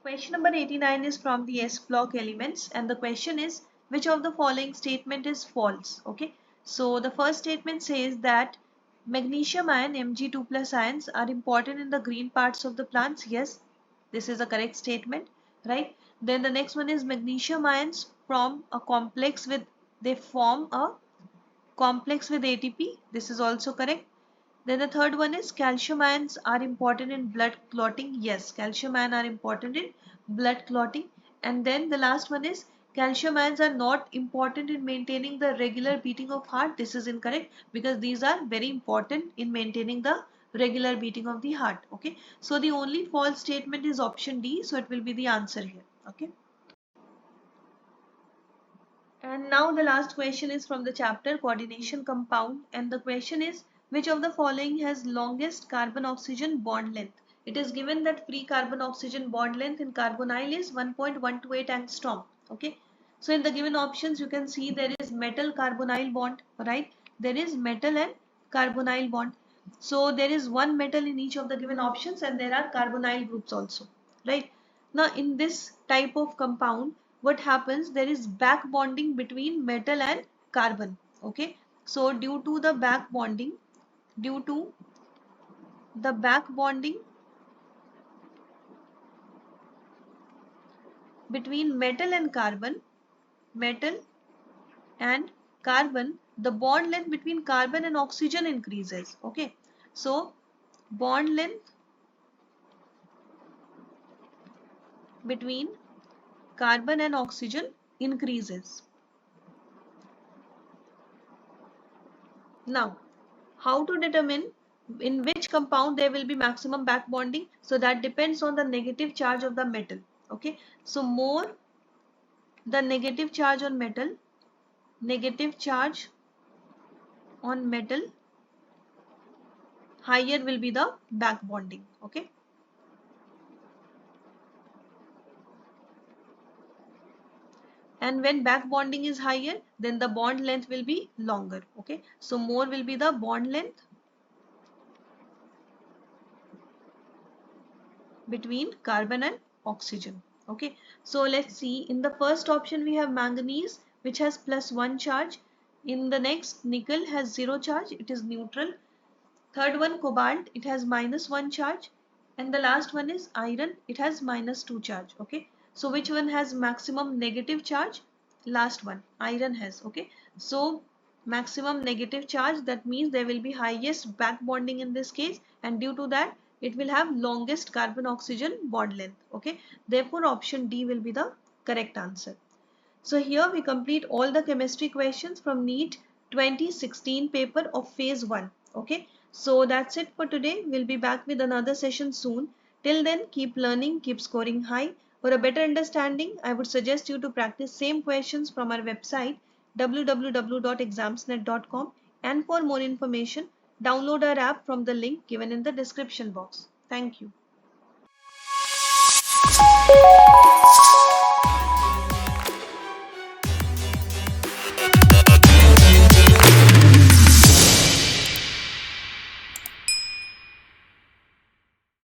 Question number 89 is from the S block elements, and the question is, which of the following statement is false? Okay, so the first statement says that Magnesium ion Mg2 plus ions are important in the green parts of the plants. Yes, this is a correct statement, right? Then the next one is magnesium ions from a complex with, they form a complex with ATP. This is also correct. Then the third one is calcium ions are important in blood clotting. Yes, calcium ions are important in blood clotting. And then the last one is calcium ions are not important in maintaining the regular beating of heart. This is incorrect because these are very important in maintaining the regular beating of the heart. Okay, so the only false statement is option D, so it will be the answer here. Okay. And now the last question is from the chapter coordination compound, and the question is, which of the following has longest carbon oxygen bond length? It is given that free carbon oxygen bond length in carbonyl is 1.128 angstrom. Okay, so in the given options you can see there is metal carbonyl bond, right? There is metal and carbonyl bond. So there is one metal in each of the given options and there are carbonyl groups also, right? Now in this type of compound, what happens, there is back bonding between metal and carbon. Okay, so due to the back bonding between metal and carbon, the bond length between carbon and oxygen increases. Okay, so bond length between carbon and oxygen increases. Now, how to determine in which compound there will be maximum back bonding? So that depends on the negative charge of the metal. Okay, so more the negative charge on metal, higher will be the back bonding. Okay, and when back bonding is higher, then the bond length will be longer. Okay, so more will be the bond length between carbon and oxygen. Okay, so let's see, in the first option we have manganese which has +1 charge. In the next, nickel has 0 charge, it is neutral. Third one, cobalt, it has -1 charge. And the last one is iron, it has -2 charge. Okay, so which one has maximum negative charge? Last one, iron has. Okay, so maximum negative charge, that means there will be highest back bonding in this case, and due to that it will have longest carbon oxygen bond length. Okay, therefore option D will be the correct answer. So here we complete all the chemistry questions from NEET 2016 paper of phase 1. Okay, so that's it for today. We'll be back with another session soon. Till then, keep learning, keep scoring high. For a better understanding, I would suggest you to practice same questions from our website www.examsnet.com, and for more information, download our app from the link given in the description box. Thank you.